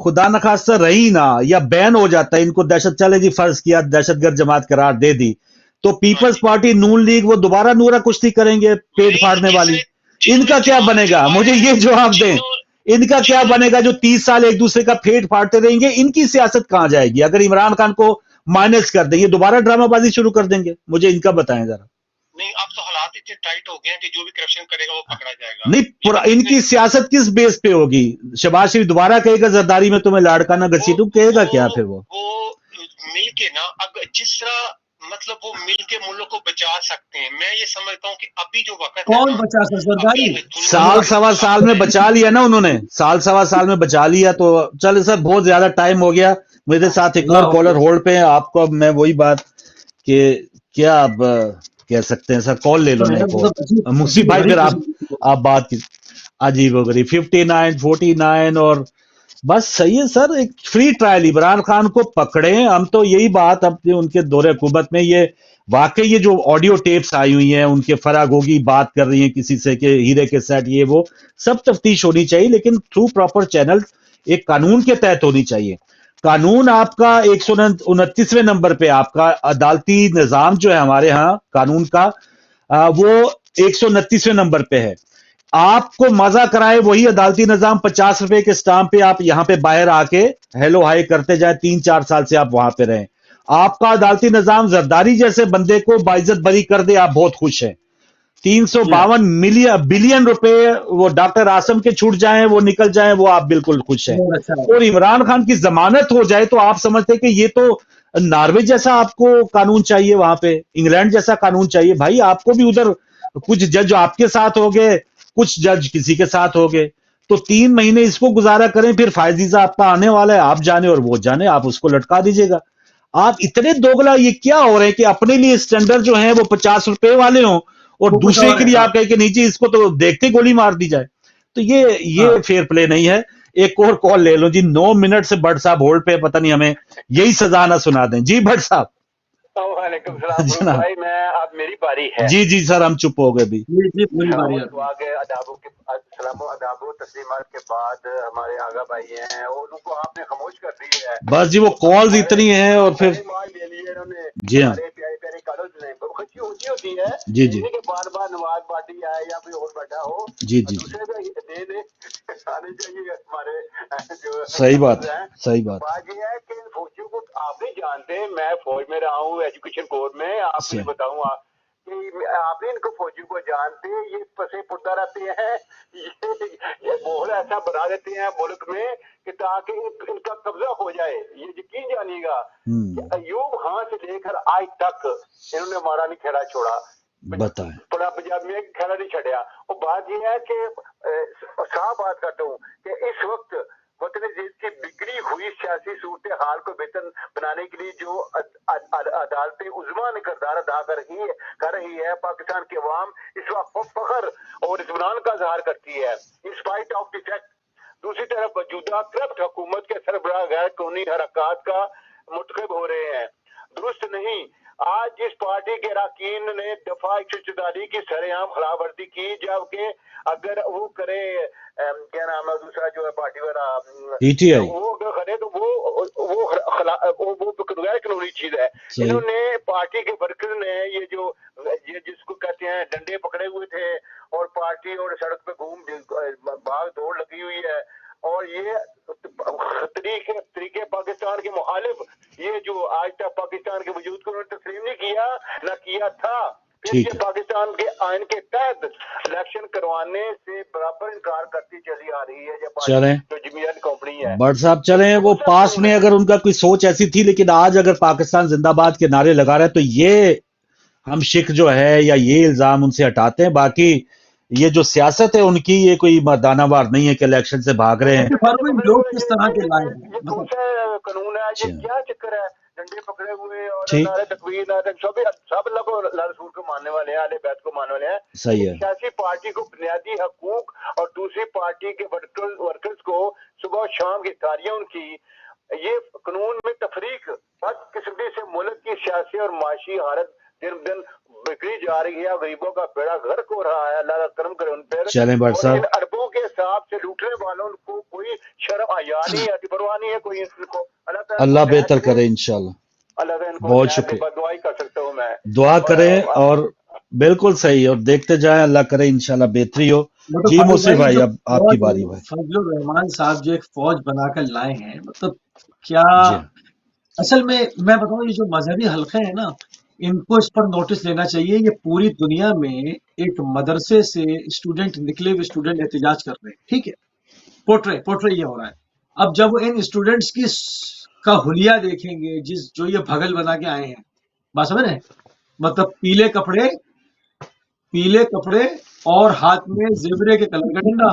خدا نخواستہ رہی نہ, یا بین ہو جاتا ہے, ان کو دہشت, چلے جی فرض کیا دہشت گرد جماعت قرار دے دی, تو پیپلز پارٹی نون لیگ وہ دوبارہ نورہ کشتی کریں گے پیٹ پھاڑنے والی. ان کا کیا بنے گا, مجھے یہ جواب دیں, ان کا کیا بنے گا جو 30 سال ایک دوسرے کا پھیٹ پھاڑتے رہیں گے؟ ان کی سیاست کہاں جائے گی اگر عمران خان کو مائنس کر دیں گے, دوبارہ ڈرامہ بازی شروع کر دیں گے؟ مجھے ان کا بتائیں ذرا. نہیں, اب تو حالات اتنے ٹائٹ ہو گئے ہیں کہ جو بھی کرپشن کرے گا وہ پکڑا جائے گا. نہیں, ان کی سیاست کس بیس پہ ہوگی؟ شہباز شریف دوبارہ کہے گا زرداری میں تمہیں لاڑکانہ گھسیٹوں, کہے گا کیا پھر؟ وہ مل کے نا, جس طرح مطلب وہ مل کے ملک کو بچا سکتے ہیں, میں یہ سمجھتا ہوں کہ ابھی جو وقت کون بچا سکتا ہے؟ سال سوا سال میں بچا لیا نا انہوں نے, سوا سال میں بچا لیا. تو چلے سر, بہت زیادہ ٹائم ہو گیا, میرے ساتھ ایک اور کالر ہولڈ پہ ہیں. آپ کو اب میں وہی بات کہ کیا آپ کہہ سکتے ہیں سر, کال لے لو نا ایک اور. مفتی بھائی پھر آپ بات کی عجیب ہو گئی. 59 49 اور بس صحیح ہے سر, ایک فری ٹرائل عمران خان کو پکڑیں. ہم تو یہی بات اپنے ان کے دور حکومت میں, یہ واقعی یہ جو آڈیو ٹیپس آئی ہوئی ہیں ان کے فراگوگی بات کر رہی ہیں کسی سے کہ ہیرے کے سیٹ, یہ وہ سب تفتیش ہونی چاہیے, لیکن تھرو پراپر چینل, ایک قانون کے تحت ہونی چاہیے. قانون آپ کا 129ویں نمبر پہ آپ کا عدالتی نظام جو ہے ہمارے ہاں قانون کا, وہ 129वें नंबर पे है। आपको मजा कराए वही अदालती निजाम, 50 रुपए के स्टाम्प पे आप यहां पे बाहर आके हेलो हाय करते जाए, 3-4 साल से आप वहां पे रहे। आपका अदालती निजाम जरदारी जैसे बंदे को बाइज्जत बरी कर दे, आप बहुत खुश हैं। 352 बिलियन रुपए वो डॉक्टर आसम के छूट जाएं, वो निकल जाएं, वो आप बिल्कुल खुश हैं। और इमरान खान की जमानत हो जाए तो आप समझते कि ये तो नॉर्वे जैसा आपको कानून चाहिए, वहां पे इंग्लैंड जैसा कानून चाहिए। भाई आपको भी उधर कुछ जज आपके साथ हो गए, कुछ जज किसी के साथ हो गए, तो 3 महीने इसको गुजारा करें, फिर फायजीजा आपका आने वाला है, आप जाने और वो जाने, आप उसको लटका दीजिएगा। आप इतने दोगला ये क्या हो रहे हैं कि अपने लिए स्टैंडर्ड जो है वो 50 रुपए वाले हों और दूसरे के लिए आप कहें कि नीचे इसको तो देखते गोली मार दी जाए, तो ये फेयर प्ले नहीं है। एक और कॉल ले लो जी, 9 मिनट से भट्ट साहब होल्ड पे, पता नहीं हमें यही सजा ना सुना दें। जी भट्ट साहब। वालेकुम सलाम भाई, मैं अब मेरी बारी है। जी जी सर, हम चुप हो गए भी। अदाबो तस्लीमात के बाद हमारे आगा भाई हैं, उनको आपने खामोश कर दी है। बस जी वो कॉल्स इतनी हैं और फिर जी हाँ प्यारे कागज ने खुशी ऊंची होती है जी जी कि बार बार नवाज पार्टी आए या कोई और बैठा हो, जी जी दूसरे दे आने चाहिए हमारे जो सही बात है, सही बात। बात ये है कि फौजियों को आप नहीं जानते, मैं फौज में रहा हूँ एजुकेशन कोर में, आपको बताऊँ कि आपने इनको फौजियों को जानते, ये पसे पुरता रहते हैं, ये माहौल ऐसा बना देते हैं मुल्क में कि ताकि इनका कब्जा हो जाए। ये यकीन जानिएगा अयूब खान से लेकर आज तक इन्होंने हमारा नहीं खेला छोड़ा, बताएं पूरा पंजाब में खेला नहीं छड़िया। और बात यह है कि साफ बात करता हूँ कि इस वक्त वतन अजीज की बिगड़ी हुई सियासी सूरत हाल को बेहतर बनाने के लिए जो अदालत उज़्मा ने किरदार अदा कर रही है, पाकिस्तान की अवाम इस वक्त फख्र और इत्मीनान का इज़हार करती है in spite of the fact. दूसरी तरफ मौजूदा करप्ट हुकूमत के सरबराह गैर कानूनी हरकत का मुतक़िब हो रहे हैं। दुरुस्त नहीं, आज जिस पार्टी के अरकान ने दफा 144 की सरेआम खिलाफवर्जी की, जबकि अगर वो करे क्या नाम है दूसरा जो है पार्टी वाला पीटीआई, वो अगर करे तो वो गैर कानूनी चीज है। इन्होंने पार्टी के वर्कर ने ये जिसको कहते हैं डंडे पकड़े हुए थे और पार्टी और सड़क पे भाग दौड़ लगी हुई है, और ये तरीके पाकिस्तान के मुखालिफ, ये जो आज तक पाकिस्तान के वजूद को उन्होंने तस्लीम नहीं किया ना किया था, फिर ये पाकिस्तान के आइन के तहत इलेक्शन करवाने से बराबर इनकार करती चली आ रही है। जो जिम्मेदार कंपनी है भट्ट साहब चले, वो पास में अगर उनका कोई सोच ऐसी थी, लेकिन आज अगर पाकिस्तान जिंदाबाद के नारे लगा रहे हैं तो ये हम शिक जो है या ये इल्जाम उनसे हटाते हैं। बाकी ये जो सियासत है उनकी, ये कोई दानावार नहीं है कि इलेक्शन से भाग रहे हैं। लोग किस तरह के लाए हैं, कौन सा कानून है, ये क्या चक्कर है, डंडे पकड़े हुए और नारे तकबीर नारे सब लोग अल्लाह रसूल को मानने वाले हैं, अहले बैत को मानने वाले हैं। सही है। सियासी पार्टी को बुनियादी हकूक और दूसरी पार्टी के वर्कर्स को सुबह शाम की तारियां उनकी, ये कानून में तफरीक बदकिस्मती से मुल्क की सियासी और माशी हालत दिन दिन बिगड़ी जा रही है, गरीबों का बेड़ा गर्क हो रहा है। अल्लाह का करम करे उन पर। चलें भट्ट साहब, अरबों के हिसाब से लूटने वालों को कोई शर्म आया नहीं है, परवाह नहीं है कोई इनको। अल्लाह बेहतर करे इंशाल्लाह। अल्लाह बहुत शुक्रिया, दुआ ही कर सकता हूँ मैं, दुआ करें और बिल्कुल सही, और देखते जाएं, अल्लाह करे इंशाल्लाह बेहतरी हो। जी मुसीफ भाई, अब आपकी बारी भाई। फजलुर रहमान साहब जो एक फौज बनाकर लाए हैं, मतलब क्या असल में मैं बताऊं, ये जो मजहबी हल्के हैं ना, इनको इस पर नोटिस लेना चाहिए। ये पूरी दुनिया में एक मदरसे से स्टूडेंट, निकले हुए स्टूडेंट एहतजाज कर रहे हैं, ठीक है, पोर्ट्रे ये हो रहा है। अब जब वो इन स्टूडेंट्स की का हुलिया देखेंगे, जो ये भगल बना के आए हैं, बात समझ रहे हैं, मतलब पीले कपड़े और हाथ में जेबरे के कलर का डंडा,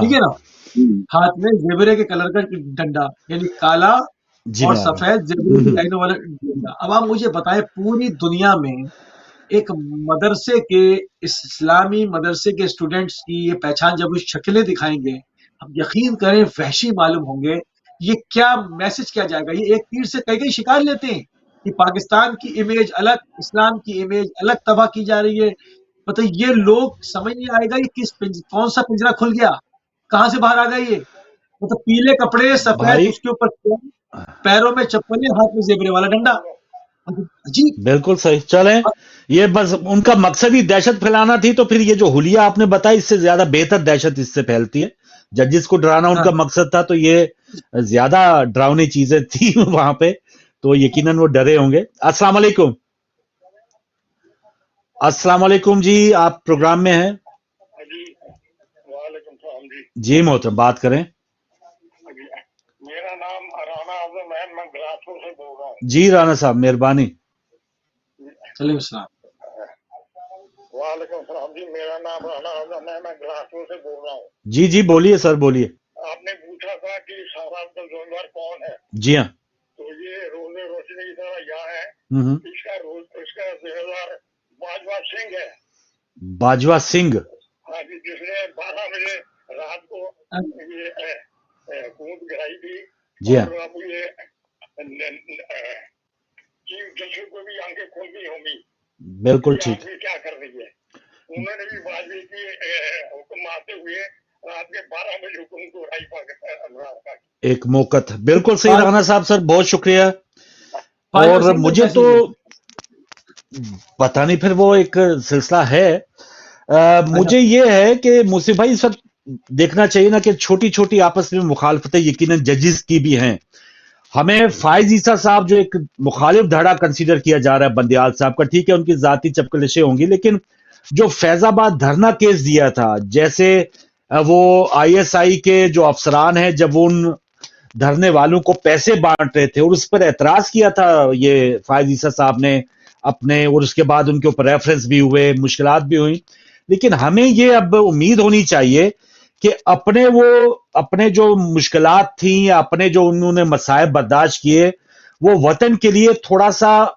ठीक है ना, हाथ में जेबरे के कलर का डंडा, यानी काला और सफेद जेबरे के लाइनों वाला डंडा। अब आप मुझे बताएं, पूरी दुनिया में एक मदरसे के, इस्लामी मदरसे के स्टूडेंट्स की ये पहचान जब उस शक्लें दिखाएंगे, अब यकीन करें वहशी मालूम होंगे। ये क्या मैसेज किया जाएगा? ये एक तीर से कई शिकार लेते हैं कि पाकिस्तान की इमेज अलग, इस्लाम की इमेज अलग तबाह की जा रही है। मतलब ये लोग समझ नहीं आएगा ये कौन सा पिंजरा खुल गया, कहां से बाहर आ गए ये। मतलब पीले कपड़े, सफेद, उसके ऊपर पैरों में चप्पलें, हाथ में जेबरे वाला डंडा। जी बिल्कुल सही। चलें ये बस उनका मकसद ही दहशत फैलाना थी, तो फिर ये जो हुलिया आपने बताया इससे ज्यादा बेहतर दहशत इससे फैलती है। जजिस को डराना उनका मकसद था, तो ये ज्यादा डरावनी चीजें थी वहां पे, तो यकीनन वो डरे होंगे। अस्सलाम वालेकुम। अस्सलाम वालेकुम जी, आप प्रोग्राम में हैं जी, मोहतरम बात करें। मेरा नाम राना आजम है, मैं ग्रासपुर से बोल रहा हूँ। जी राना साहब मेहरबानी। वालेकुम सलाम जी, मेरा नाम राना आजम है, मैं ग्रासपुर से बोल रहा हूँ। जी जी बोलिए सर, बोलिए। आपने पूछा था कि सारा अब्दुल जोनवर कौन है। जी हाँ। तो ये रोज़े रोशनी की तरह यहाँ है। इसका जिम्मेदार बाजवा सिंह है। बाजवा सिंह, हाँ जी, जिसने 12 बजे रात को ये कूद गिराई थी। जी हाँ। अब ये चीफ जस्टिस को भी आंखें खुलनी होंगी। बिल्कुल ठीक। क्या कर रही है, उन्होंने भी वाजपेयी की हुक्म मानते हुए रात के 12 बजे हुक्म को उड़ाई पाकिस्तान एक मौकत। बिल्कुल सही राना साहब, सर बहुत शुक्रिया। और मुझे तो पता नहीं, फिर वो एक सिलसिला है। मुझे ये है कि मुसीब भाई इस वक्त देखना चाहिए ना कि छोटी छोटी आपस में मुखालफतें यकीनन जजेस की भी हैं। हमें फायज ईसा साहब जो एक मुखालिफ धड़ा कंसीडर किया जा रहा है बंदियाल साहब का, ठीक है उनकी जाती चपकलिशें होंगी, लेकिन जो फैजाबाद धरना केस दिया था, जैसे वो आईएसआई के जो अफसरान हैं जब वो उन धरने वालों को पैसे बांट रहे थे और उस पर एतराज किया था ये फायज ईसा साहब ने अपने, और उसके बाद उनके ऊपर रेफरेंस भी हुए, मुश्किलात भी हुई। लेकिन हमें ये अब उम्मीद होनी चाहिए कि अपने जो मुश्किलात थी या अपने जो उन्होंने मसाइब बर्दाश्त किए, वो वतन के लिए थोड़ा सा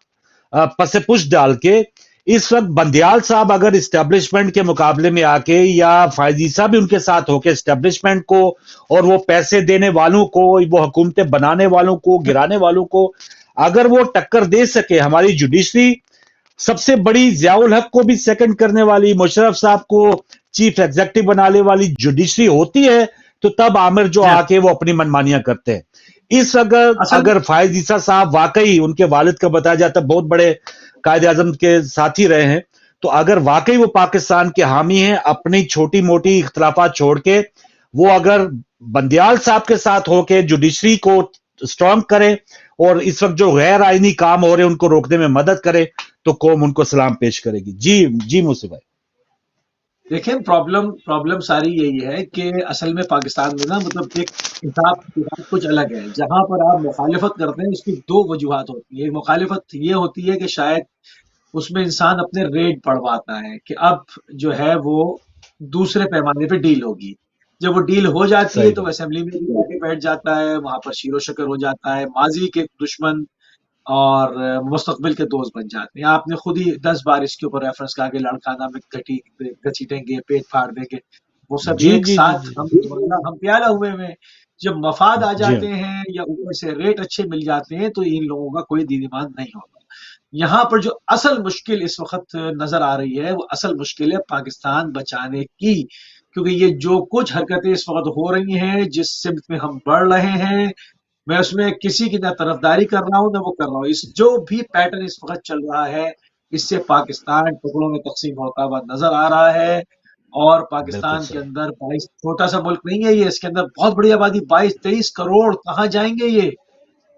पसे-पुश डाल के, इस वक्त बंदियाल साहब अगर इस्टेब्लिशमेंट के मुकाबले में आके या फायज ईसा भी उनके साथ होके इस्टेब्लिशमेंट को और वो पैसे देने वालों को, वो हुकूमतें बनाने वालों को, गिराने वालों को अगर वो टक्कर दे सके, हमारी जुडिशरी सबसे बड़ी ज़ियाउल हक को भी सेकंड करने वाली, मुशर्रफ साहब को चीफ एग्जीक्यूटिव बनाने वाली जुडिशरी होती है, तो तब आमिर जो आके वो अपनी मनमानियां करते हैं। इस अगर फायज ईसा साहब वाकई, उनके वालिद का बताया जाता है बहुत बड़े कायदे आजम के साथी रहे हैं, तो अगर वाकई वो पाकिस्तान के हामी हैं, अपनी छोटी मोटी इख्तलाफात छोड़ के वो अगर बंदियाल साहब के साथ होके जुडिशरी को स्ट्रांग करे और इस वक्त जो गैर आईनी काम हो रहे हैं उनको रोकने में मदद करे, तो कौम उनको सलाम पेश करेगी। जी मुसीब भाई। देखें, प्रॉब्लम सारी यही है कि असल में पाकिस्तान में ना, मतलब एक हिसाब कुछ अलग है। जहां पर आप मुखालिफत करते हैं उसकी दो वजूहात होती है। एक मुखालिफत ये होती है कि शायद उसमें इंसान अपने रेट पढ़ पाता है कि अब जो है वो दूसरे पैमाने पे डील होगी। जब वो डील हो जाती है तो असेंबली में भी आके बैठ जाता है, वहां पर शीरो शकर हो जाता है, माजी के दुश्मन और मुस्तकबिल के दोस्त बन जाते हैं। आपने खुद ही 10 बार इसके ऊपर रेफरेंस कहा कि लड़खाना में घसीटेंगे, पेट फाड़ देंगे, वो सब एक साथ हम प्याला हुए में जब मफाद आ जाते हैं या ऊपर से रेट अच्छे मिल जाते हैं, तो इन लोगों का कोई दीन ईमान नहीं होता। यहाँ पर जो असल मुश्किल इस वक्त नजर आ रही है, वो असल मुश्किल है पाकिस्तान बचाने की, क्योंकि ये जो कुछ हरकतें इस वक्त हो रही हैं, जिस सिमत में हम बढ़ रहे हैं, मैं उसमें किसी की ना तरफदारी कर रहा हूँ ना वो कर रहा हूँ। इस जो भी पैटर्न इस वक्त चल रहा है, इससे पाकिस्तान टुकड़ों में तकसीम होता हुआ नजर आ रहा है। और पाकिस्तान के अंदर 22 छोटा सा मुल्क नहीं है ये, इसके अंदर बहुत बड़ी आबादी, 22-23 करोड़ कहाँ जाएंगे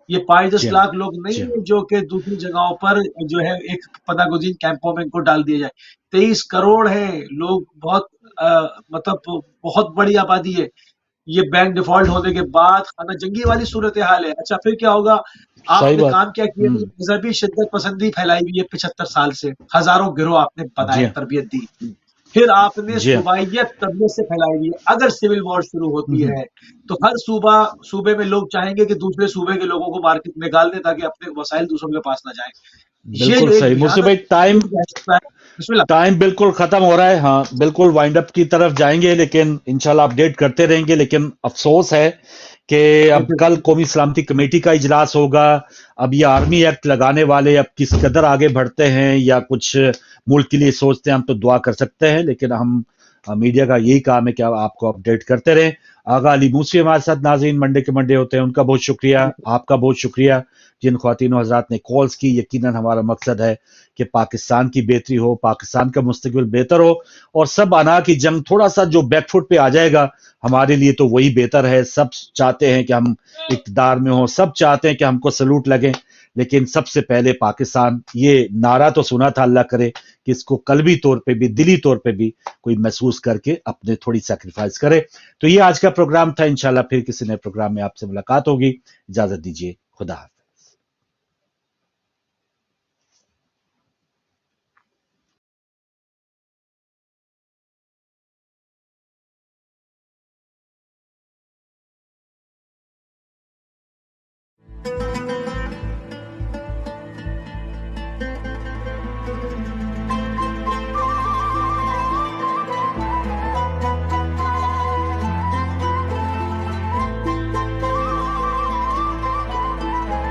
ये 5-10 लाख लोग नहीं है जो कि दूसरी जगहों पर जो है एक पनागुज़ीन कैंपों में इनको डाल दिया जाए। 23 करोड़ है लोग, बहुत मतलब बहुत बड़ी आबादी है। ये बैंक डिफॉल्ट होने के बाद खाना जंगी वाली सूरत हाल है। अच्छा फिर क्या होगा? आपने काम क्या किया? मजहबी शिद्दत पसंदी फैलाई हुई है 75 साल से, हजारों गिरोह आपने बनाए, तरबियत दी, फिर आपने सूबाइयत तबीयत से फैलाई हुई है। अगर सिविल वॉर शुरू होती है तो हर सूबे में लोग चाहेंगे कि दूसरे सूबे के लोगों को मार्केट में निकाल दें ताकि अपने वसाइल दूसरों के पास ना जाए। बिल्कुल सही मुझसे भाई, टाइम बिल्कुल खत्म हो रहा है। हाँ बिल्कुल वाइंड अप की तरफ जाएंगे, लेकिन इंशाल्लाह अपडेट करते रहेंगे। लेकिन अफसोस है कि अब कल कौमी सलामती कमेटी का इजलास होगा। अब ये आर्मी एक्ट लगाने वाले अब किस कदर आगे बढ़ते हैं या कुछ मुल्क के लिए सोचते हैं, हम तो दुआ कर सकते हैं, लेकिन हम मीडिया का यही काम है कि आपको अपडेट करते रहें। आगा अली मूसी हमारे साथ नाज़रीन मंडे के मंडे होते हैं, उनका बहुत शुक्रिया, आपका बहुत शुक्रिया जिन ख्वातीनों हज़रात ने कॉल्स की। यकीनन हमारा मकसद है कि पाकिस्तान की बेहतरी हो, पाकिस्तान का मुस्तकबिल बेहतर हो, और सब अना की जंग थोड़ा सा जो बैकफुट पे आ जाएगा हमारे लिए तो वही बेहतर है। सब चाहते हैं कि हम इक़्तिदार में हो, सब चाहते हैं कि हमको सलूट लगे, लेकिन सबसे पहले पाकिस्तान, ये नारा तो सुना था, अल्लाह करे कि इसको कल्बी तौर पे भी, दिली तौर पे भी कोई महसूस करके अपने थोड़ी सैक्रिफाइस करे। तो ये आज का प्रोग्राम था। इंशाल्लाह फिर किसी नए प्रोग्राम में आपसे मुलाकात होगी। इजाजत दीजिए, खुदा हाफ़िज़।